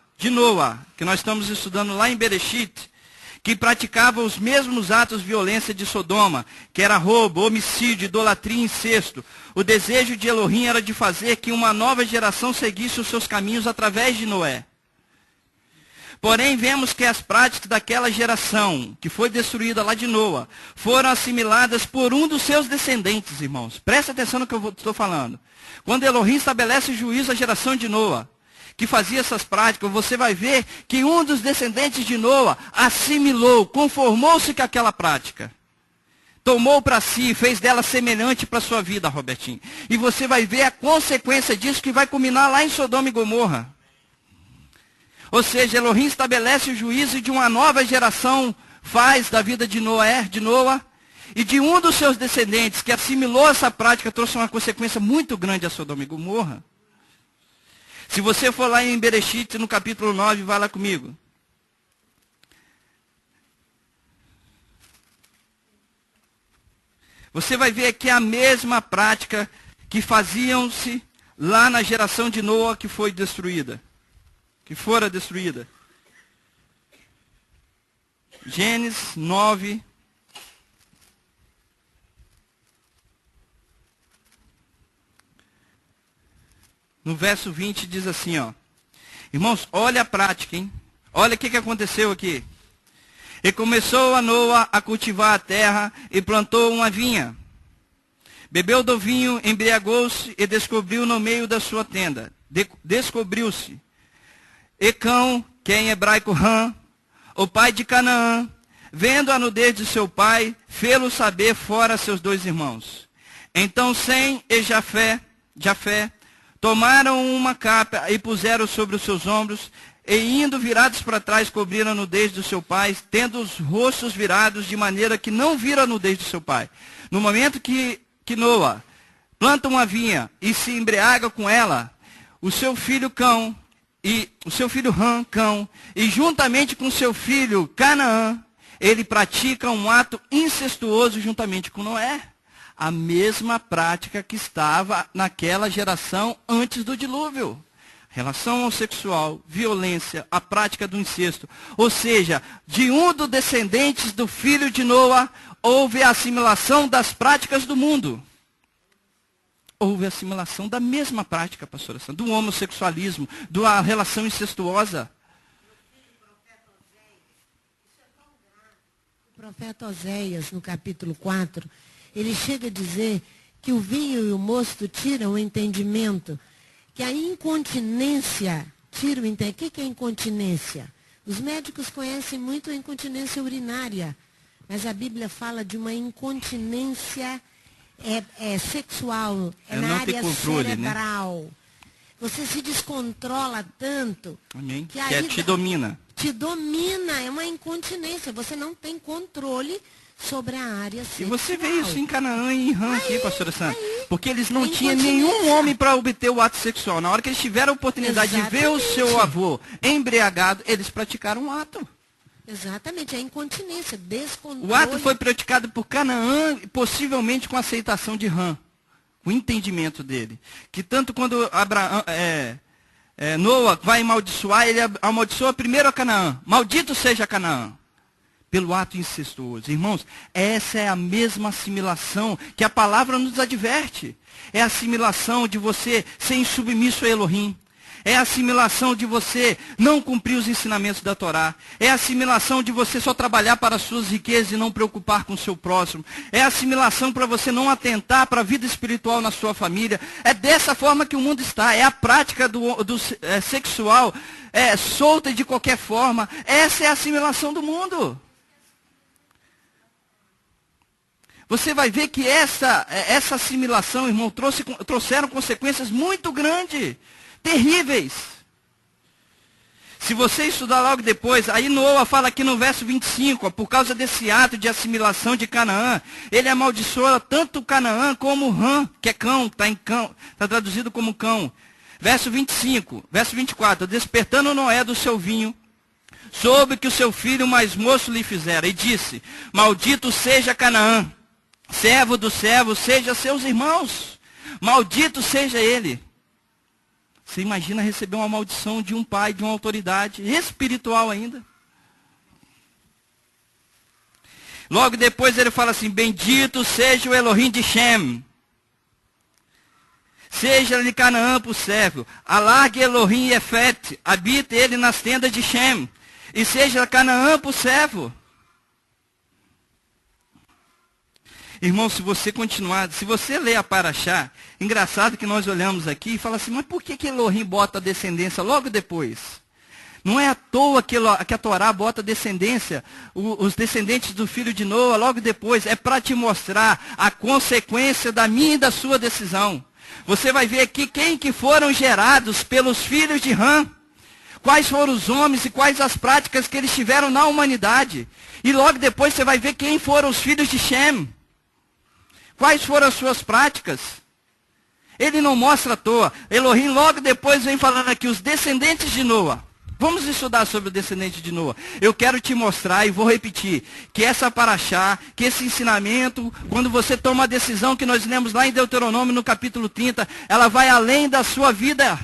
que nós estamos estudando lá em Bereshit, que praticava os mesmos atos de violência de Sodoma, que era roubo, homicídio, idolatria e incesto. O desejo de Elohim era de fazer que uma nova geração seguisse os seus caminhos através de Noé. Porém, vemos que as práticas daquela geração, que foi destruída lá de Noa, foram assimiladas por um dos seus descendentes, irmãos. Presta atenção no que eu estou falando. Quando Elohim estabelece juízo à geração de Noa, que fazia essas práticas, você vai ver que um dos descendentes de Noa assimilou, conformou-se com aquela prática. Tomou para si, fez dela semelhante para a sua vida, Robertinho. E você vai ver a consequência disso que vai culminar lá em Sodoma e Gomorra. Ou seja, Elohim estabelece o juízo de uma nova geração, faz da vida de Noa, e de um dos seus descendentes que assimilou essa prática, trouxe uma consequência muito grande a Sodoma e Gomorra. Se você for lá em Bereshit, no capítulo 9, vai lá comigo. Você vai ver aqui a mesma prática que faziam-se lá na geração de Noa que foi destruída. Que fora destruída. Gênesis 9. No verso 20 diz assim, ó. Irmãos, olha a prática, hein? Olha o que aconteceu aqui. E começou a Noa a cultivar a terra e plantou uma vinha. Bebeu do vinho, embriagou-se e descobriu no meio da sua tenda. Descobriu-se. Ecão, que é em hebraico Ram, o pai de Canaã, vendo a nudez de seu pai, fê-lo saber fora seus dois irmãos. Então Sem e Jafé, tomaram uma capa e puseram sobre os seus ombros, e indo virados para trás, cobriram a nudez do seu pai, tendo os rostos virados, de maneira que não viram a nudez do seu pai. No momento que Noa planta uma vinha e se embriaga com ela, o seu filho Cão, e o seu filho Ham, Cão, e juntamente com seu filho Canaã, ele pratica um ato incestuoso juntamente com Noé. A mesma prática que estava naquela geração antes do dilúvio. Relação homossexual, violência, a prática do incesto. Ou seja, de um dos descendentes do filho de Noé, houve a assimilação das práticas do mundo. Houve a assimilação da mesma prática, pastora Sandra, do homossexualismo, da relação incestuosa. O profeta Oséias, no capítulo 4, ele chega a dizer que o vinho e o mosto tiram o entendimento, que a incontinência tira o entendimento. O que é incontinência? Os médicos conhecem muito a incontinência urinária, mas a Bíblia fala de uma incontinência sexual, na área controle, cerebral. Né? Você se descontrola tanto. Amém. Que aí te domina. Te domina, é uma incontinência. Você não tem controle sobre a área sexual. E você vê isso em Canaã e em Ham aqui, pastora Sandra. Porque eles não tinham nenhum homem para obter o ato sexual. Na hora que eles tiveram a oportunidade de ver o seu avô embriagado, eles praticaram um ato. Exatamente, é incontinência, descontrole. O ato foi praticado por Canaã, possivelmente com a aceitação de Ham. O entendimento dele. Que tanto quando Noé vai amaldiçoar, ele amaldiçoa primeiro a Canaã. Maldito seja Canaã. Pelo ato incestuoso. Irmãos, essa é a mesma assimilação que a palavra nos adverte. É a assimilação de você ser insubmisso a Elohim. É a assimilação de você não cumprir os ensinamentos da Torá. É a assimilação de você só trabalhar para as suas riquezas e não preocupar com o seu próximo. É a assimilação para você não atentar para a vida espiritual na sua família. É dessa forma que o mundo está. É a prática sexual solta de qualquer forma. Essa é a assimilação do mundo. Você vai ver que essa assimilação, irmão, trouxeram consequências muito grandes, terríveis. Se você estudar logo depois, aí Noé fala aqui no verso 25, por causa desse ato de assimilação de Canaã, ele amaldiçoa tanto Canaã como Ham, que é cão, está traduzido como cão. Verso 25, verso 24, despertando Noé do seu vinho, soube que o seu filho mais moço lhe fizera, e disse, maldito seja Canaã, servo dos servos, seja seus irmãos. Maldito seja ele. Você imagina receber uma maldição de um pai, de uma autoridade espiritual ainda. Logo depois ele fala assim, bendito seja o Elohim de Shem. Seja-lhe Canaã por servo. Alargue Elohim Efet, habite ele nas tendas de Shem. E seja Canaã por servo. Irmão, se você continuar, se você ler a Paraxá, engraçado que nós olhamos aqui e fala assim, mas por que Elohim bota a descendência logo depois? Não é à toa que a Torá bota a descendência, os descendentes do filho de Noé logo depois, é para te mostrar a consequência da minha e da sua decisão. Você vai ver aqui quem que foram gerados pelos filhos de Ham, quais foram os homens e quais as práticas que eles tiveram na humanidade. E logo depois você vai ver quem foram os filhos de Shem. Quais foram as suas práticas? Ele não mostra à toa. Elohim logo depois vem falando aqui, os descendentes de Noé. Vamos estudar sobre o descendente de Noé. Eu quero te mostrar e vou repetir, que essa paraxá, que esse ensinamento, quando você toma a decisão que nós lemos lá em Deuteronômio no capítulo 30, ela vai além da sua vida.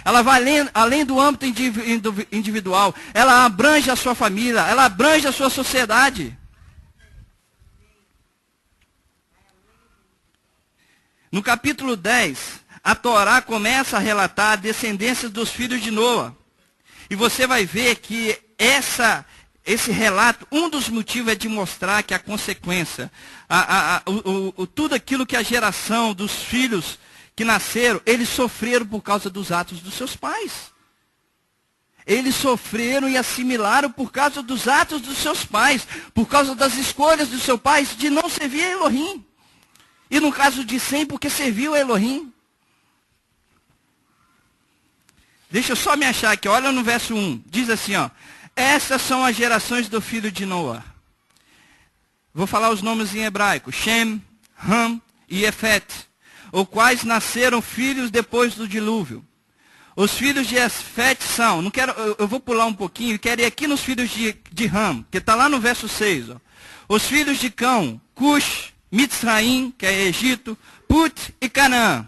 Ela vai além do âmbito individual. Ela abrange a sua família, ela abrange a sua sociedade. No capítulo 10, a Torá começa a relatar a descendência dos filhos de Noé. E você vai ver que esse relato, um dos motivos é de mostrar que a consequência, tudo aquilo que a geração dos filhos que nasceram, eles sofreram por causa dos atos dos seus pais. Eles sofreram e assimilaram por causa dos atos dos seus pais, por causa das escolhas dos seus pais de não servir a Elohim. E no caso de Sem, porque serviu a Elohim. Deixa eu só me achar aqui, olha no verso 1. Diz assim, ó. Essas são as gerações do filho de Noé. Vou falar os nomes em hebraico. Shem, Ham e Efet. Os quais nasceram filhos depois do dilúvio. Os filhos de Esfete são, não quero, eu vou pular um pouquinho, quero ir aqui nos filhos de Ram, que está lá no verso 6. Ó. Os filhos de Cão, Cush, Mitzraim, que é Egito, Put e Canaã.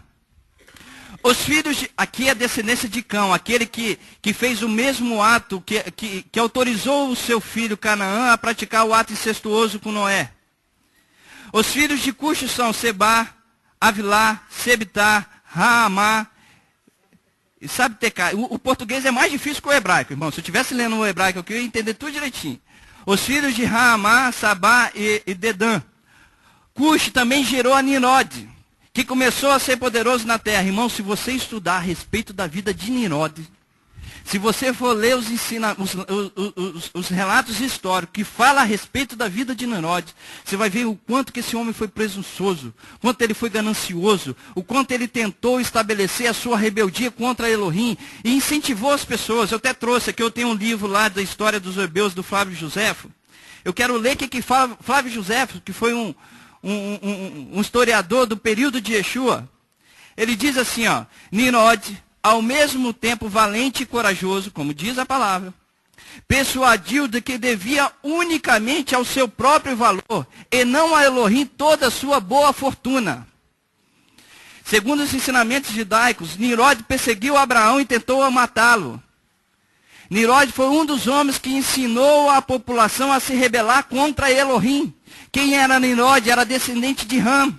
Os filhos aqui é a descendência de Cão, aquele que fez o mesmo ato, que autorizou o seu filho Canaã a praticar o ato incestuoso com Noé. Os filhos de Cush são Seba, Avilá, Sebitá, Raamá. E sabe tecar? O português é mais difícil que o hebraico, irmão. Se eu estivesse lendo o hebraico, eu ia entender tudo direitinho. Os filhos de Raamá, Sabá e Dedã. Cush também gerou a Nimrod, que começou a ser poderoso na terra. Irmão, se você estudar a respeito da vida de Nimrod, se você for ler os relatos históricos que falam a respeito da vida de Nimrod, você vai ver o quanto que esse homem foi presunçoso, o quanto ele foi ganancioso, o quanto ele tentou estabelecer a sua rebeldia contra Elohim e incentivou as pessoas. Eu até trouxe aqui, eu tenho um livro lá da história dos hebreus do Flávio Josefo. Eu quero ler o que fala Flávio Josefo, que foi um historiador do período de Yeshua. Ele diz assim, ó, Nimrod, ao mesmo tempo valente e corajoso, como diz a palavra, persuadiu de que devia unicamente ao seu próprio valor, e não a Elohim toda a sua boa fortuna. Segundo os ensinamentos judaicos, Nimrod perseguiu Abraão e tentou matá-lo. Nimrod foi um dos homens que ensinou a população a se rebelar contra Elohim. Quem era Nimrod? Era descendente de Ram.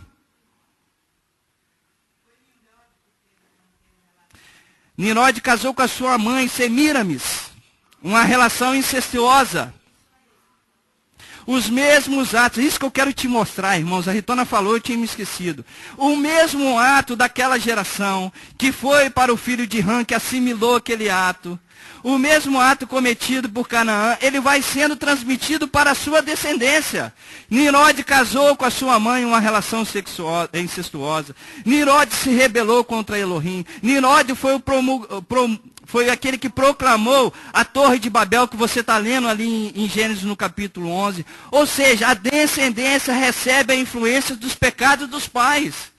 Nimrod casou com a sua mãe, Semiramis, uma relação incestuosa. Os mesmos atos, isso que eu quero te mostrar, irmãos, a Ritona falou, eu tinha me esquecido. O mesmo ato daquela geração, que foi para o filho de Ram, que assimilou aquele ato, o mesmo ato cometido por Canaã, ele vai sendo transmitido para a sua descendência. Nimrod casou com a sua mãe uma relação incestuosa. Nimrod se rebelou contra Elohim. Nimrod foi aquele que proclamou a Torre de Babel, que você está lendo ali em Gênesis no capítulo 11. Ou seja, a descendência recebe a influência dos pecados dos pais.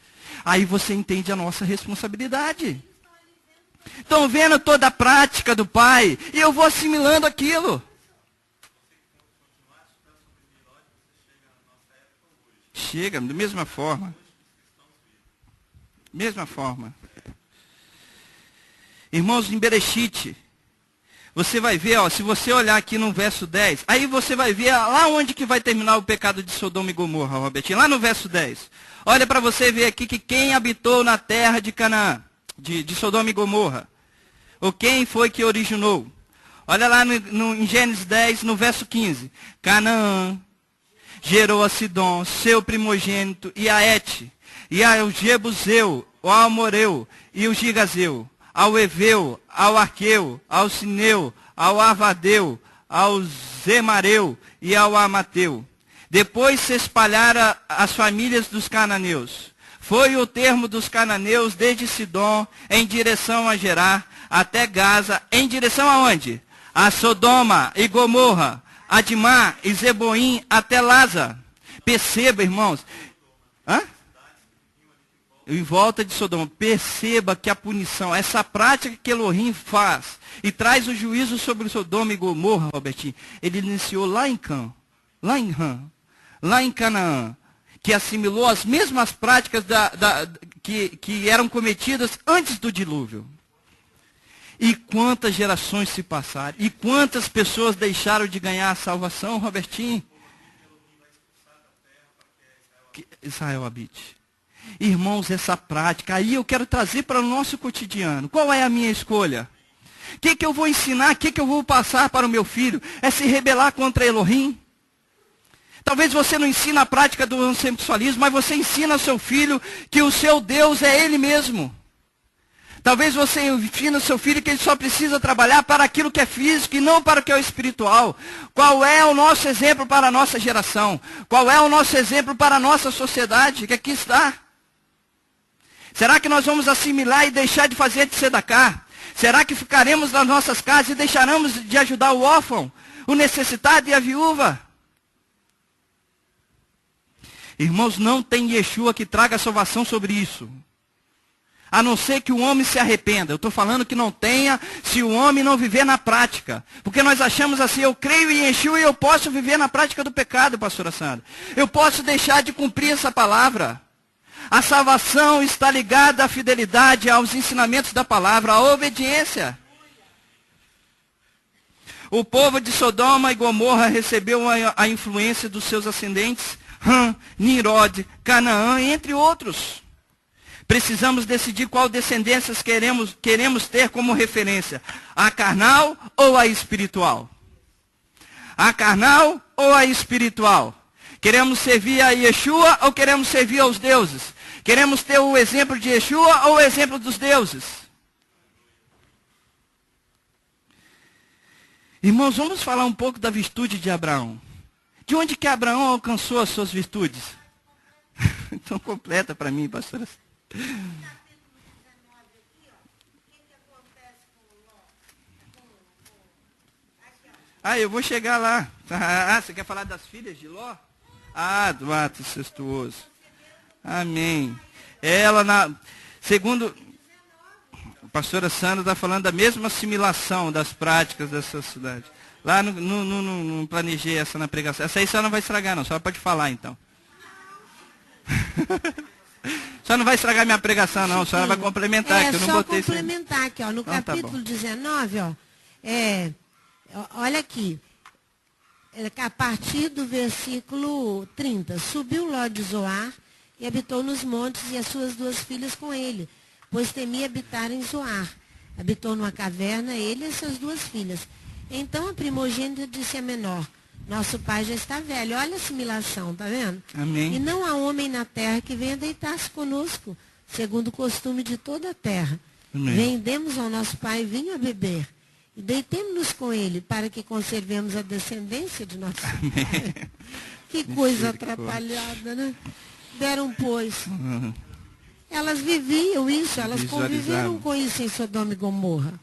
Aí você entende a nossa responsabilidade. Estão vendo toda a prática do pai, e eu vou assimilando aquilo. Chega, da mesma forma. Mesma forma. Irmãos, em Bereshit, você vai ver, ó, se você olhar aqui no verso 10, aí você vai ver lá onde que vai terminar o pecado de Sodoma e Gomorra, Robertinho, lá no verso 10. Olha para você ver aqui que quem habitou na terra de Canaã, de Sodoma e Gomorra, ou quem foi que originou. Olha lá em Gênesis 10, no verso 15. Canaã gerou a Sidom, seu primogênito, e a Et, e ao Jebuseu, ao Amoreu, e o Gigazeu, ao Eveu, ao Arqueu, ao Sineu, ao Arvadeu, ao Zemareu e ao Amateu. Depois se espalharam as famílias dos cananeus. Foi o termo dos cananeus desde Sidom em direção a Gerar, até Gaza, em direção aonde? A Sodoma e Gomorra, Adimá e Zeboim, até Laza. Perceba, irmãos. Hã? Em volta de Sodoma. Perceba que a punição, essa prática que Elohim faz e traz o juízo sobre Sodoma e Gomorra, Robertinho, ele iniciou lá em Cã, lá em Ram, lá em Canaã, que assimilou as mesmas práticas que eram cometidas antes do dilúvio. E quantas gerações se passaram? E quantas pessoas deixaram de ganhar a salvação, Robertinho? Que Israel habite. Irmãos, essa prática, aí eu quero trazer para o nosso cotidiano. Qual é a minha escolha? O que eu vou ensinar? O que eu vou passar para o meu filho? É se rebelar contra Elohim? Talvez você não ensine a prática do homossexualismo, mas você ensina ao seu filho que o seu Deus é Ele mesmo. Talvez você ensine ao seu filho que ele só precisa trabalhar para aquilo que é físico e não para o que é espiritual. Qual é o nosso exemplo para a nossa geração? Qual é o nosso exemplo para a nossa sociedade que aqui está? Será que nós vamos assimilar e deixar de fazer de tzedaká? Será que ficaremos nas nossas casas e deixaremos de ajudar o órfão, o necessitado e a viúva? Irmãos, não tem Yeshua que traga salvação sobre isso. A não ser que o homem se arrependa. Eu estou falando que não tenha, se o homem não viver na prática. Porque nós achamos assim, eu creio em Yeshua e eu posso viver na prática do pecado, pastora Sandra. Eu posso deixar de cumprir essa palavra. A salvação está ligada à fidelidade, aos ensinamentos da palavra, à obediência. O povo de Sodoma e Gomorra recebeu a influência dos seus ascendentes, Ham, Nimrod, Canaã, entre outros. Precisamos decidir qual descendências queremos ter como referência. A carnal ou a espiritual? A carnal ou a espiritual? Queremos servir a Yeshua ou queremos servir aos deuses? Queremos ter o exemplo de Yeshua ou o exemplo dos deuses? Irmãos, vamos falar um pouco da virtude de Abraão. De onde que Abraão alcançou as suas virtudes? Então completa para mim, pastora. Eu vou chegar lá. Você quer falar das filhas de Ló? Do ato incestuoso. Amém. Segundo a pastora Sandra está falando da mesma assimilação das práticas dessa cidade. Lá não planejei essa na pregação. Essa aí só não vai estragar não, só pode falar então. Só não vai estragar minha pregação não, só vai complementar, que eu não botei isso. É só complementar aqui, ó, no então, capítulo 19, ó, olha aqui, a partir do versículo 30, subiu Ló de Zoar e habitou nos montes e as suas 2 filhas com ele, pois temia habitar em Zoar. Habitou numa caverna ele e as suas 2 filhas. Então a primogênita disse a menor, nosso pai já está velho. Olha a assimilação, tá vendo? Amém. E não há homem na terra que venha deitar-se conosco, segundo o costume de toda a terra. Amém. Vendemos ao nosso pai vinho a beber e deitemos-nos com ele para que conservemos a descendência de nosso pai. Que coisa atrapalhada, né? Deram, pois. Elas viviam isso, elas conviveram com isso em Sodoma e Gomorra.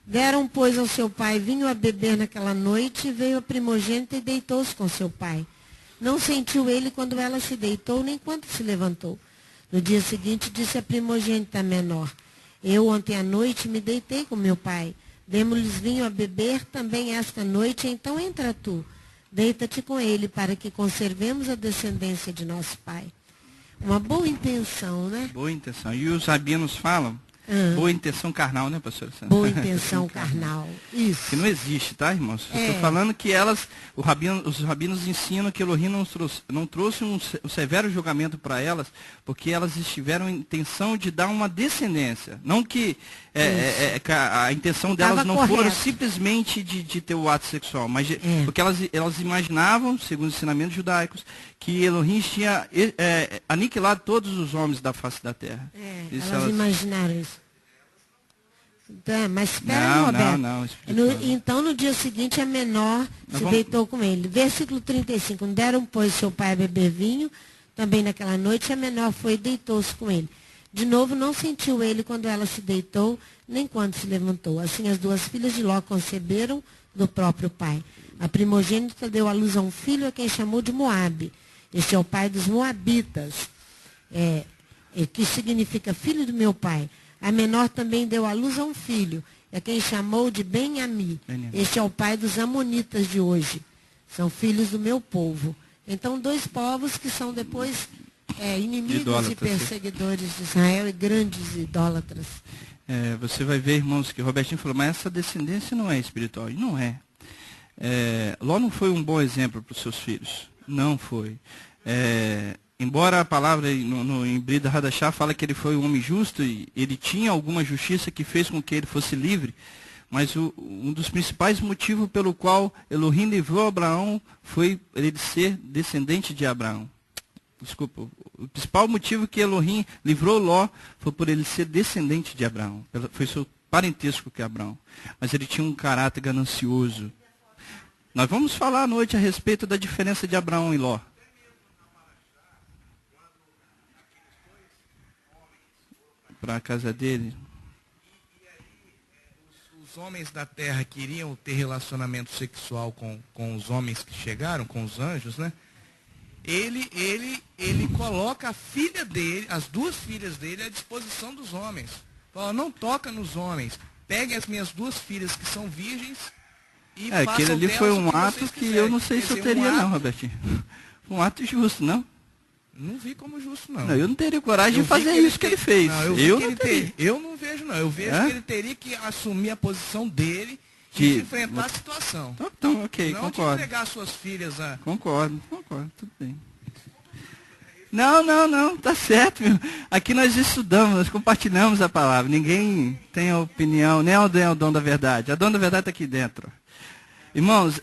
Deram, pois, ao seu pai vinho a beber naquela noite, e veio a primogênita e deitou-se com seu pai. Não sentiu ele quando ela se deitou, nem quando se levantou. No dia seguinte, disse a primogênita menor, eu ontem à noite me deitei com meu pai. Demos-lhes vinho a beber também esta noite, então entra tu. Deita-te com ele, para que conservemos a descendência de nosso pai. Uma boa intenção, né? Boa intenção. E os rabinos falam, boa intenção carnal, né, pastora Sandra? Boa intenção carnal, isso. Que não existe, tá, irmãos? Estou falando que os rabinos ensinam que Elohim não trouxe um severo julgamento para elas, porque elas tiveram intenção de dar uma descendência. Não que a intenção delas não foram simplesmente de ter o ato sexual, mas porque elas imaginavam, segundo os ensinamentos judaicos, que Elohim tinha aniquilado todos os homens da face da terra. Elas imaginaram isso. Então, mas espera aí, Roberto. Então, no dia seguinte, a menor se deitou com ele. Versículo 35. Deram, pois, seu pai a beber vinho. Também naquela noite, a menor foi e deitou-se com ele. De novo, não sentiu ele quando ela se deitou, nem quando se levantou. Assim, as 2 filhas de Ló conceberam do próprio pai. A primogênita deu à luz a um filho, a quem chamou de Moabe. Este é o pai dos Moabitas, que significa filho do meu pai. A menor também deu à luz a um filho, a quem chamou de Ben-Ami. Este é o pai dos Amonitas de hoje. São filhos do meu povo. Então, 2 povos que são depois inimigos idólatras, e perseguidores de Israel e grandes idólatras. Você vai ver, irmãos, que o Robertinho falou, mas essa descendência não é espiritual. E não é. Ló não foi um bom exemplo para os seus filhos. Não foi. Embora a palavra em Brida Hadashah fala que ele foi um homem justo e ele tinha alguma justiça que fez com que ele fosse livre, mas um dos principais motivos pelo qual Elohim livrou Abraão foi ele ser descendente de Abraão. Desculpa, o principal motivo que Elohim livrou Ló foi por ele ser descendente de Abraão. Foi seu parentesco que Abraão. Mas ele tinha um caráter ganancioso. Nós vamos falar à noite a respeito da diferença de Abraão e Ló. Para a casa dele. E aí, os homens da terra queriam ter relacionamento sexual com os homens que chegaram, com os anjos, né? ele coloca a filha dele, as duas filhas dele, à disposição dos homens. Fala, não toca nos homens. Pegue as minhas duas filhas que são virgens e façam aquele ali delas foi o um que ato vocês que quiserem. eu não sei se eu teria não, Robertinho. Um ato justo, não? Não vi como justo, não. Não, eu não teria coragem Eu de fazer vi isso que ele fez. Não, eu vi que não teria. eu não vejo, não. Eu vejo que ele teria que assumir a posição dele De- de enfrentar a situação. Então, ok, Não concordo. de entregar suas filhas a... Concordo, tudo bem. Não, tá certo, meu. Aqui nós estudamos, nós compartilhamos a palavra. Ninguém tem a opinião, nem é o dom da verdade. A dom da verdade está aqui dentro. Irmãos,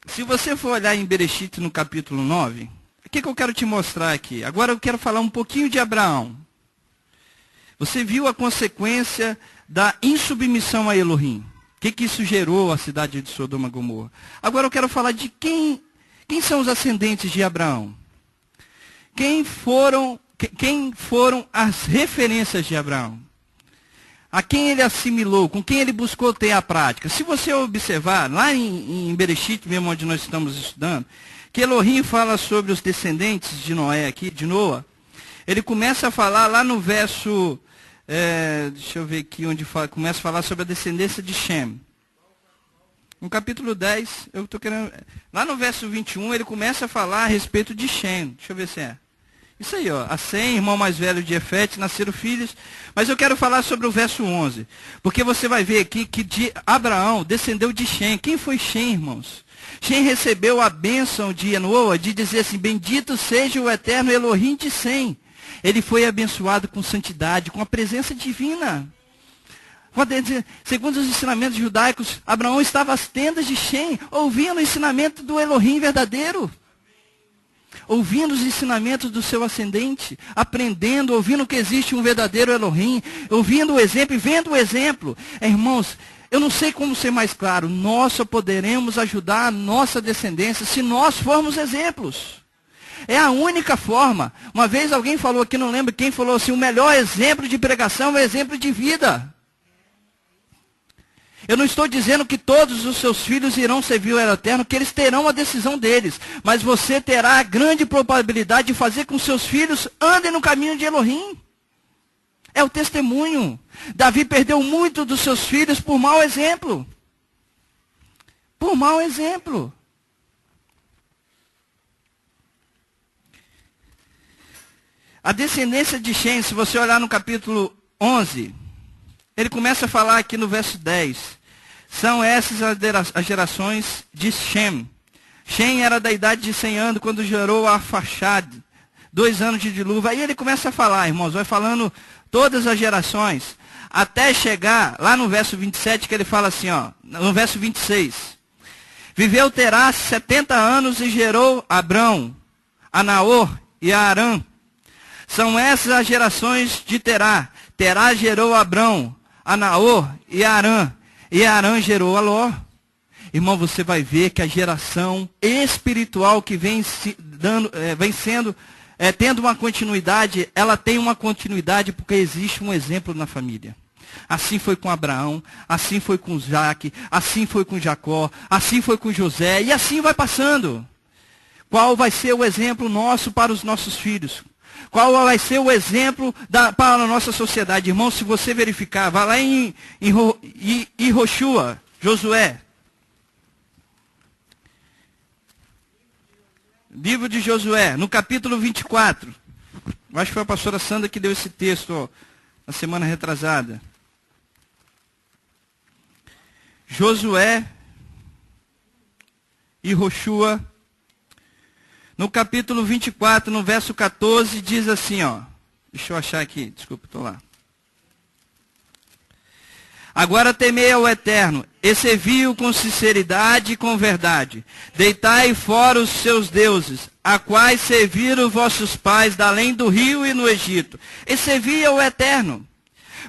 se você for olhar em Bereshit no capítulo 9, o que eu quero te mostrar aqui? Agora eu quero falar um pouquinho de Abraão. Você viu a consequência da insubmissão a Elohim. O que isso gerou à cidade de Sodoma e Gomorra? Agora eu quero falar de quem são os ascendentes de Abraão. Quem foram as referências de Abraão? A quem ele assimilou, com quem ele buscou ter a prática. Se você observar, lá em Bereshit, mesmo onde nós estamos estudando, que Elohim fala sobre os descendentes de Noé aqui, de Noa, ele começa a falar lá no verso, deixa eu ver aqui onde começa a falar sobre a descendência de Shem. No capítulo 10, eu estou querendo... Lá no verso 21, ele começa a falar a respeito de Shem. Deixa eu ver se é. Isso aí, ó. A Sem, irmão mais velho de Efete, nasceram filhos. Mas eu quero falar sobre o verso 11. Porque você vai ver aqui que de Abraão descendeu de Shem. Quem foi Shem, irmãos? Shem recebeu a bênção de Noa de dizer assim, bendito seja o eterno Elohim de Sem. Ele foi abençoado com santidade, com a presença divina. Segundo os ensinamentos judaicos, Abraão estava às tendas de Shem, ouvindo o ensinamento do Elohim verdadeiro. Ouvindo os ensinamentos do seu ascendente, aprendendo, ouvindo que existe um verdadeiro Elohim, ouvindo o exemplo e vendo o exemplo. Irmãos, eu não sei como ser mais claro, nós só poderemos ajudar a nossa descendência se nós formos exemplos. É a única forma. Uma vez alguém falou aqui, não lembro quem, falou assim, o melhor exemplo de pregação é o exemplo de vida. Eu não estou dizendo que todos os seus filhos irão servir o Eterno, que eles terão a decisão deles. Mas você terá a grande probabilidade de fazer com que seus filhos andem no caminho de Elohim. É o testemunho. Davi perdeu muito dos seus filhos por mau exemplo. Por mau exemplo. A descendência de Shem, se você olhar no capítulo 11... Ele começa a falar aqui no verso 10. São essas as gerações de Shem. Shem era da idade de 100 anos quando gerou Arfaxad. 2 anos de dilúvio. Aí ele começa a falar, irmãos, vai falando todas as gerações. Até chegar lá no verso 27 que ele fala assim, ó. No verso 26. Viveu Terá 70 anos e gerou Abrão, a Naor e a Arã. São essas as gerações de Terá. Terá gerou Abrão, a Naor e a Arã. E a Arã gerou a Ló. Irmão, você vai ver que a geração espiritual que vem tendo uma continuidade, ela tem uma continuidade porque existe um exemplo na família. Assim foi com Abraão, assim foi com Jaque, assim foi com Jacó, assim foi com José, e assim vai passando. Qual vai ser o exemplo nosso para os nossos filhos? Qual vai ser o exemplo para a nossa sociedade? Irmão, se você verificar, vá lá em Roshua, Josué. Livro de Josué, no capítulo 24. Eu acho que foi a pastora Sandra que deu esse texto ó, na semana retrasada. Josué e Roshua. No capítulo 24, no verso 14, diz assim, ó. Deixa eu achar aqui, desculpa, estou lá. Agora temei ao Eterno, e servi-o com sinceridade e com verdade. Deitai fora os seus deuses, a quais serviram vossos pais da além do rio e no Egito. E servi ao Eterno.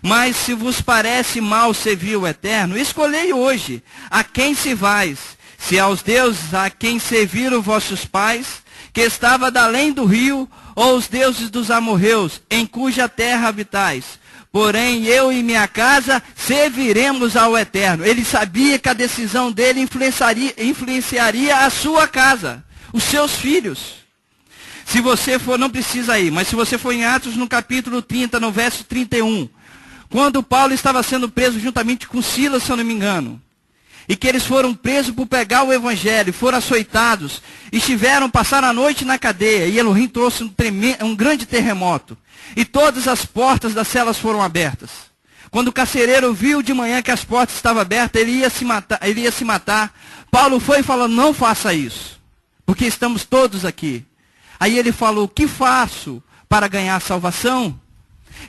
Mas se vos parece mal servir o Eterno, escolhei hoje a quem servais. Se aos deuses a quem serviram vossos pais, que estava da além do rio, ou os deuses dos amorreus, em cuja terra habitais. Porém, eu e minha casa serviremos ao Eterno. Ele sabia que a decisão dele influenciaria a sua casa. os seus filhos. Se você for, não precisa ir, mas se você for em Atos no capítulo 30, no verso 31, quando Paulo estava sendo preso juntamente com Silas, se eu não me engano, e que eles foram presos por pegar o evangelho, foram açoitados, passaram a noite na cadeia, e Elohim trouxe um grande terremoto, e todas as portas das celas foram abertas. Quando o carcereiro viu de manhã que as portas estavam abertas, ele ia se matar. Paulo foi e falou, não faça isso, porque estamos todos aqui. Aí ele falou, o que faço para ganhar salvação?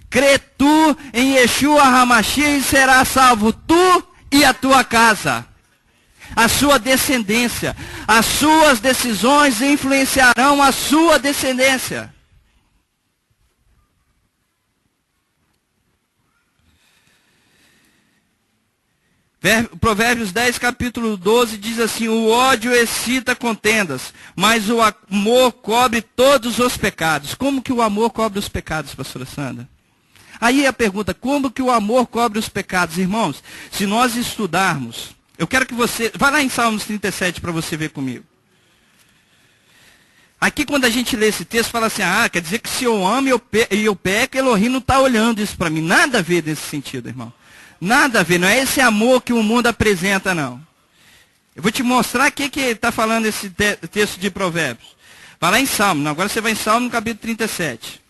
Crê tu em Yeshua HaMashiach e serás salvo, tu e a tua casa. A sua descendência, as suas decisões influenciarão a sua descendência. Provérbios 10, capítulo 12, diz assim, o ódio excita contendas, mas o amor cobre todos os pecados. Como que o amor cobre os pecados, pastora Sandra? Aí a pergunta, como que o amor cobre os pecados? Irmãos, se nós estudarmos, eu quero que você, vai lá em Salmos 37 para você ver comigo. Aqui quando a gente lê esse texto, fala assim, quer dizer que se eu amo e eu peco, Elohim não está olhando isso para mim. Nada a ver nesse sentido, irmão. Nada a ver, não é esse amor que o mundo apresenta, não. Eu vou te mostrar o que está falando esse texto de Provérbios. Vai lá em Salmo, agora você vai em Salmo no capítulo 37.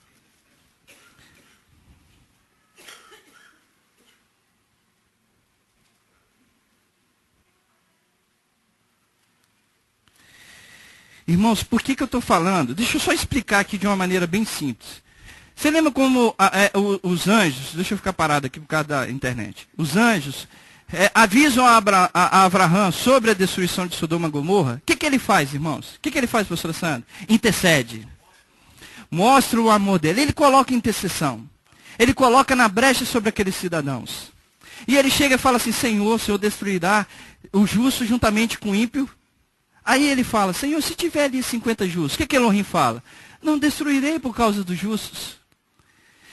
Irmãos, por que eu estou falando? Deixa eu só explicar aqui de uma maneira bem simples. Você lembra como os anjos, deixa eu ficar parado aqui por causa da internet. Os anjos avisam a Abraão sobre a destruição de Sodoma e Gomorra. O que ele faz, irmãos? O que ele faz, pastor Sandro? Intercede. Mostra o amor dele. Ele coloca intercessão. Ele coloca na brecha sobre aqueles cidadãos. E ele chega e fala assim, Senhor, o Senhor destruirá o justo juntamente com o ímpio? Aí ele fala, Senhor, se tiver ali 50 justos, o que Elohim fala? Não destruirei por causa dos justos.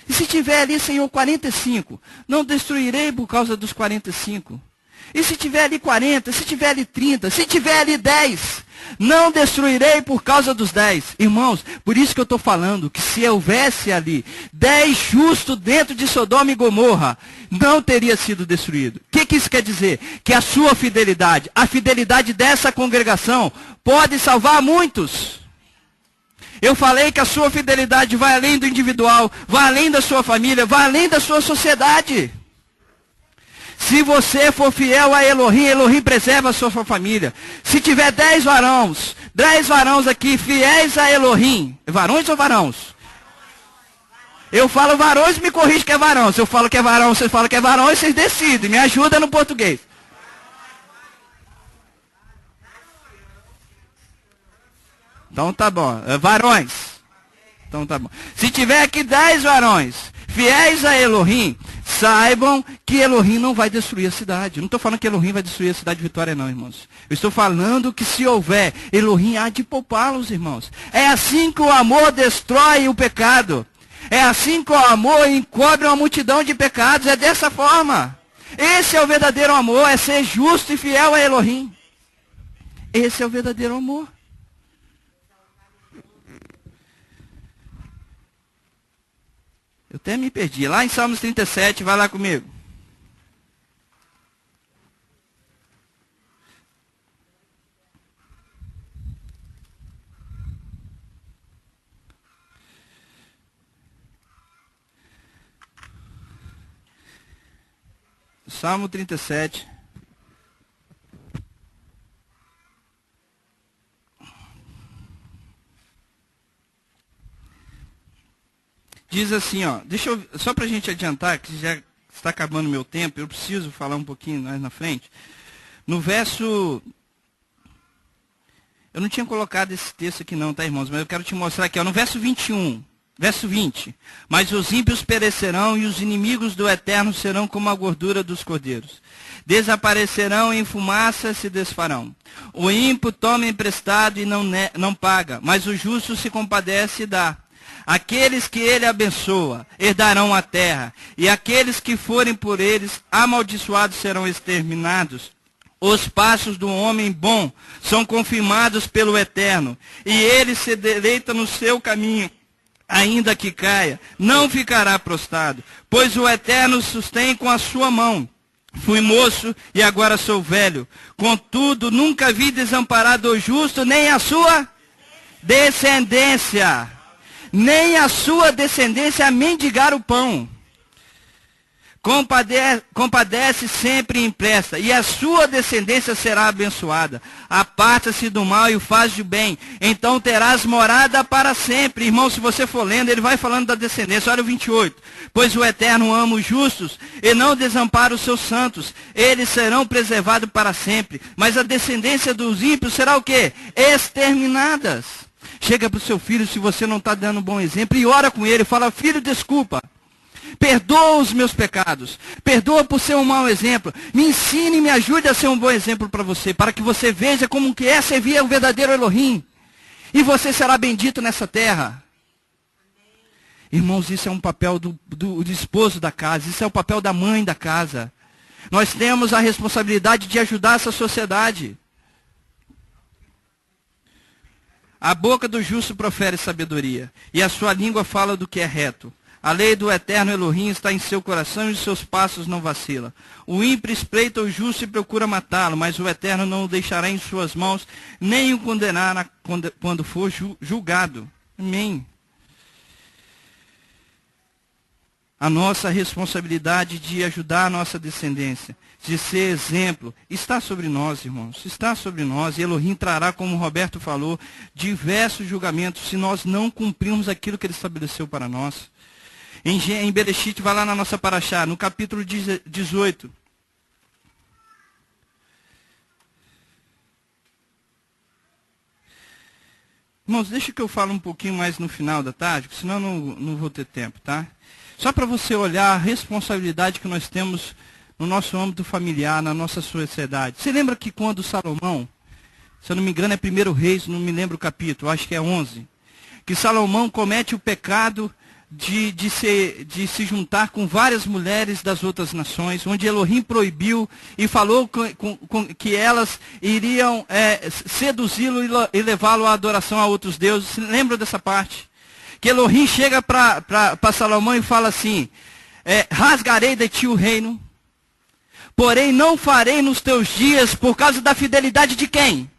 E se tiver ali, Senhor, 45, não destruirei por causa dos 45. E se tiver ali 40, se tiver ali 30, se tiver ali 10, não destruirei por causa dos 10. Irmãos, por isso que eu estou falando que se houvesse ali 10 justos dentro de Sodoma e Gomorra, não teria sido destruído. O que isso quer dizer? Que a sua fidelidade, a fidelidade dessa congregação, pode salvar muitos. Eu falei que a sua fidelidade vai além do individual, vai além da sua família, vai além da sua sociedade. Se você for fiel a Elohim, Elohim preserva a sua família. Se tiver 10 varões aqui fiéis a Elohim, varões ou varãos? Eu falo varões, me corrige que é varão. Se eu falo que é varão, vocês falam que é varão, e vocês decidem. Me ajuda no português. Então tá bom. Varões. Então tá bom. Se tiver aqui 10 varões fiéis a Elohim, saibam que Elohim não vai destruir a cidade. Eu não estou falando que Elohim vai destruir a cidade de Vitória, não, irmãos. Eu estou falando que se houver, Elohim há de poupá-los, irmãos. É assim que o amor destrói o pecado. É assim que o amor encobre uma multidão de pecados. É dessa forma. Esse é o verdadeiro amor, é ser justo e fiel a Elohim. Esse é o verdadeiro amor. Eu até me perdi. Lá em Salmos 37, vai lá comigo. Salmo 37. Diz assim, ó, só para a gente adiantar, que já está acabando o meu tempo, eu preciso falar um pouquinho mais na frente. No verso, eu não tinha colocado esse texto aqui não, tá, irmãos? Mas eu quero te mostrar aqui, ó, no verso 21, verso 20. Mas os ímpios perecerão e os inimigos do Eterno serão como a gordura dos cordeiros. Desaparecerão e em fumaça se desfarão. O ímpio toma emprestado e não paga, mas o justo se compadece e dá. Aqueles que ele abençoa herdarão a terra, e aqueles que forem por eles amaldiçoados serão exterminados. Os passos do homem bom são confirmados pelo Eterno, e ele se deleita no seu caminho. Ainda que caia, não ficará prostrado, pois o Eterno sustém com a sua mão. Fui moço e agora sou velho. Contudo, nunca vi desamparado o justo, nem a sua descendência. Nem a sua descendência a mendigar o pão. Compadece sempre e empresta, e a sua descendência será abençoada. Aparta-se do mal e o faz de bem, então terás morada para sempre. Irmão, se você for lendo, ele vai falando da descendência. Olha o 28. Pois o Eterno ama os justos e não desampara os seus santos. Eles serão preservados para sempre. Mas a descendência dos ímpios será o quê? Exterminadas. Chega para o seu filho, se você não está dando um bom exemplo, e ora com ele. Fala, filho, desculpa. Perdoa os meus pecados. Perdoa por ser um mau exemplo. Me ensine e me ajude a ser um bom exemplo para você. Para que você veja como que é servir o verdadeiro Elohim. E você será bendito nessa terra. Irmãos, isso é um papel do esposo da casa. Isso é o papel da mãe da casa. Nós temos a responsabilidade de ajudar essa sociedade. A boca do justo profere sabedoria. E a sua língua fala do que é reto. A lei do Eterno Elohim está em seu coração e os seus passos não vacilam. O ímpio espreita o justo e procura matá-lo, mas o Eterno não o deixará em suas mãos, nem o condenará quando for julgado. Amém. A nossa responsabilidade de ajudar a nossa descendência, de ser exemplo, está sobre nós, irmãos. Está sobre nós. E Elohim trará, como o Roberto falou, diversos julgamentos se nós não cumprirmos aquilo que ele estabeleceu para nós. Em Bereshit, vai lá na nossa paraxá, no capítulo 18. Irmãos, deixa que eu fale um pouquinho mais no final da tarde, porque senão não vou ter tempo, tá? Só para você olhar a responsabilidade que nós temos no nosso âmbito familiar, na nossa sociedade. Você lembra que quando Salomão, se eu não me engano é 1 Reis, não me lembro o capítulo, acho que é 11, que Salomão comete o pecado de se juntar com várias mulheres das outras nações, onde Elohim proibiu e falou que elas iriam seduzi-lo e levá-lo à adoração a outros deuses. Você lembra dessa parte? Que Elohim chega para Salomão e fala assim, rasgarei de ti o reino, porém não farei nos teus dias por causa da fidelidade de quem?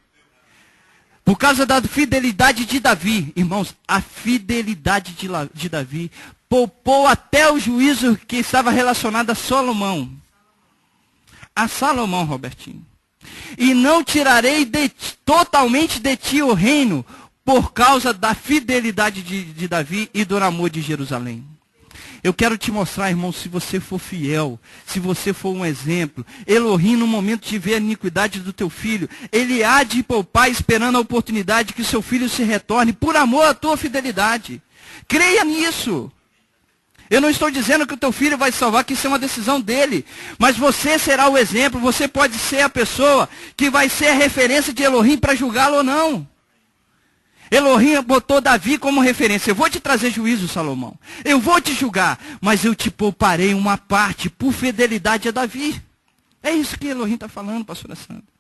Por causa da fidelidade de Davi, irmãos, a fidelidade de Davi poupou até o juízo que estava relacionado a Salomão. A Salomão, Robertinho. E não tirarei totalmente de ti o reino por causa da fidelidade de Davi e do amor de Jerusalém. Eu quero te mostrar, irmão, se você for fiel, se você for um exemplo, Elohim, no momento de ver a iniquidade do teu filho, ele há de poupar esperando a oportunidade que o seu filho se retorne por amor à tua fidelidade. Creia nisso. Eu não estou dizendo que o teu filho vai se salvar, que isso é uma decisão dele. Mas você será o exemplo, você pode ser a pessoa que vai ser a referência de Elohim para julgá-lo ou não. Elohim botou Davi como referência. Eu vou te trazer juízo, Salomão. Eu vou te julgar, mas eu te pouparei uma parte por fidelidade a Davi. É isso que Elohim está falando, pastora Sandra.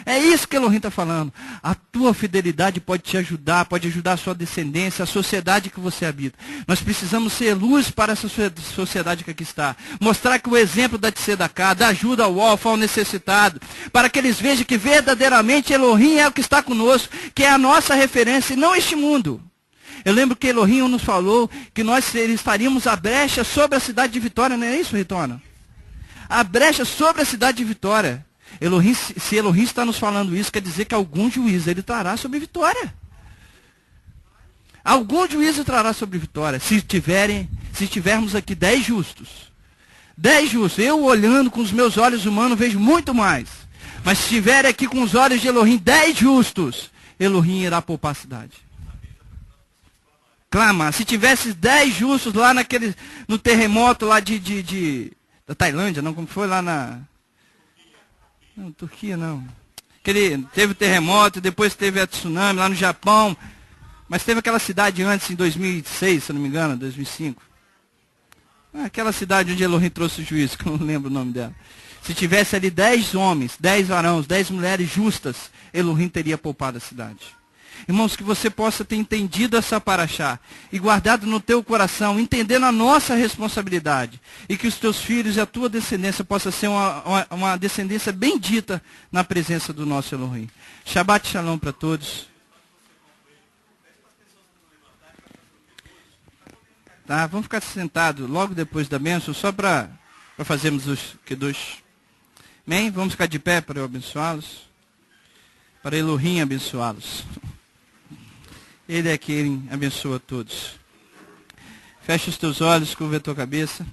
É isso que Elohim está falando. A tua fidelidade pode te ajudar, pode ajudar a sua descendência, a sociedade que você habita. Nós precisamos ser luz para essa sociedade que aqui está. Mostrar que o exemplo da Tzedakah, da ajuda ao órfão, ao necessitado, para que eles vejam que verdadeiramente Elohim é o que está conosco, que é a nossa referência e não este mundo. Eu lembro que Elohim nos falou que nós estaríamos a brecha sobre a cidade de Vitória, não é isso, Ritona? A brecha sobre a cidade de Vitória. Elohim, se Elohim está nos falando isso, quer dizer que algum juízo ele trará sobre Vitória. Algum juízo trará sobre Vitória. Se tivermos aqui 10 justos. 10 justos. Eu olhando com os meus olhos humanos vejo muito mais. Mas se tiver aqui com os olhos de Elohim 10 justos, Elohim irá poupar a cidade. Clama. Se tivesse 10 justos lá no terremoto lá da Tailândia, não, como foi lá na... Não, Turquia não. Teve o terremoto, depois teve a tsunami lá no Japão. Mas teve aquela cidade antes, em 2006, se não me engano, 2005. Aquela cidade onde Elohim trouxe o juízo, que eu não lembro o nome dela. Se tivesse ali 10 homens, 10 varões, 10 mulheres justas, Elohim teria poupado a cidade. Irmãos, que você possa ter entendido essa paraxá e guardado no teu coração, entendendo a nossa responsabilidade. E que os teus filhos e a tua descendência possa ser uma descendência bendita na presença do nosso Elohim. Shabbat Shalom para todos. Tá, vamos ficar sentados logo depois da bênção, só para fazermos os kiddush. Amém? Vamos ficar de pé para eu abençoá-los. Para Elohim abençoá-los. Ele é quem abençoa todos. Fecha os teus olhos, curva a tua cabeça.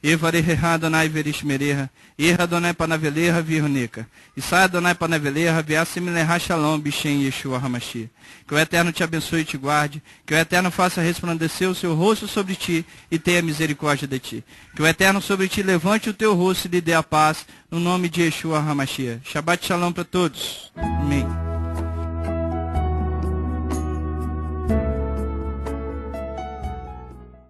Evareha Adonai verishmereha. Erra Adonai panaveleha virruneca. Isai Adonai panaveleha viasimileha shalom bishem Yeshua Hamashia. Que o Eterno te abençoe e te guarde. Que o Eterno faça resplandecer o seu rosto sobre ti e tenha misericórdia de ti. Que o Eterno sobre ti levante o teu rosto e lhe dê a paz. No nome de Yeshua Hamashia. Shabbat Shalom para todos. Amém.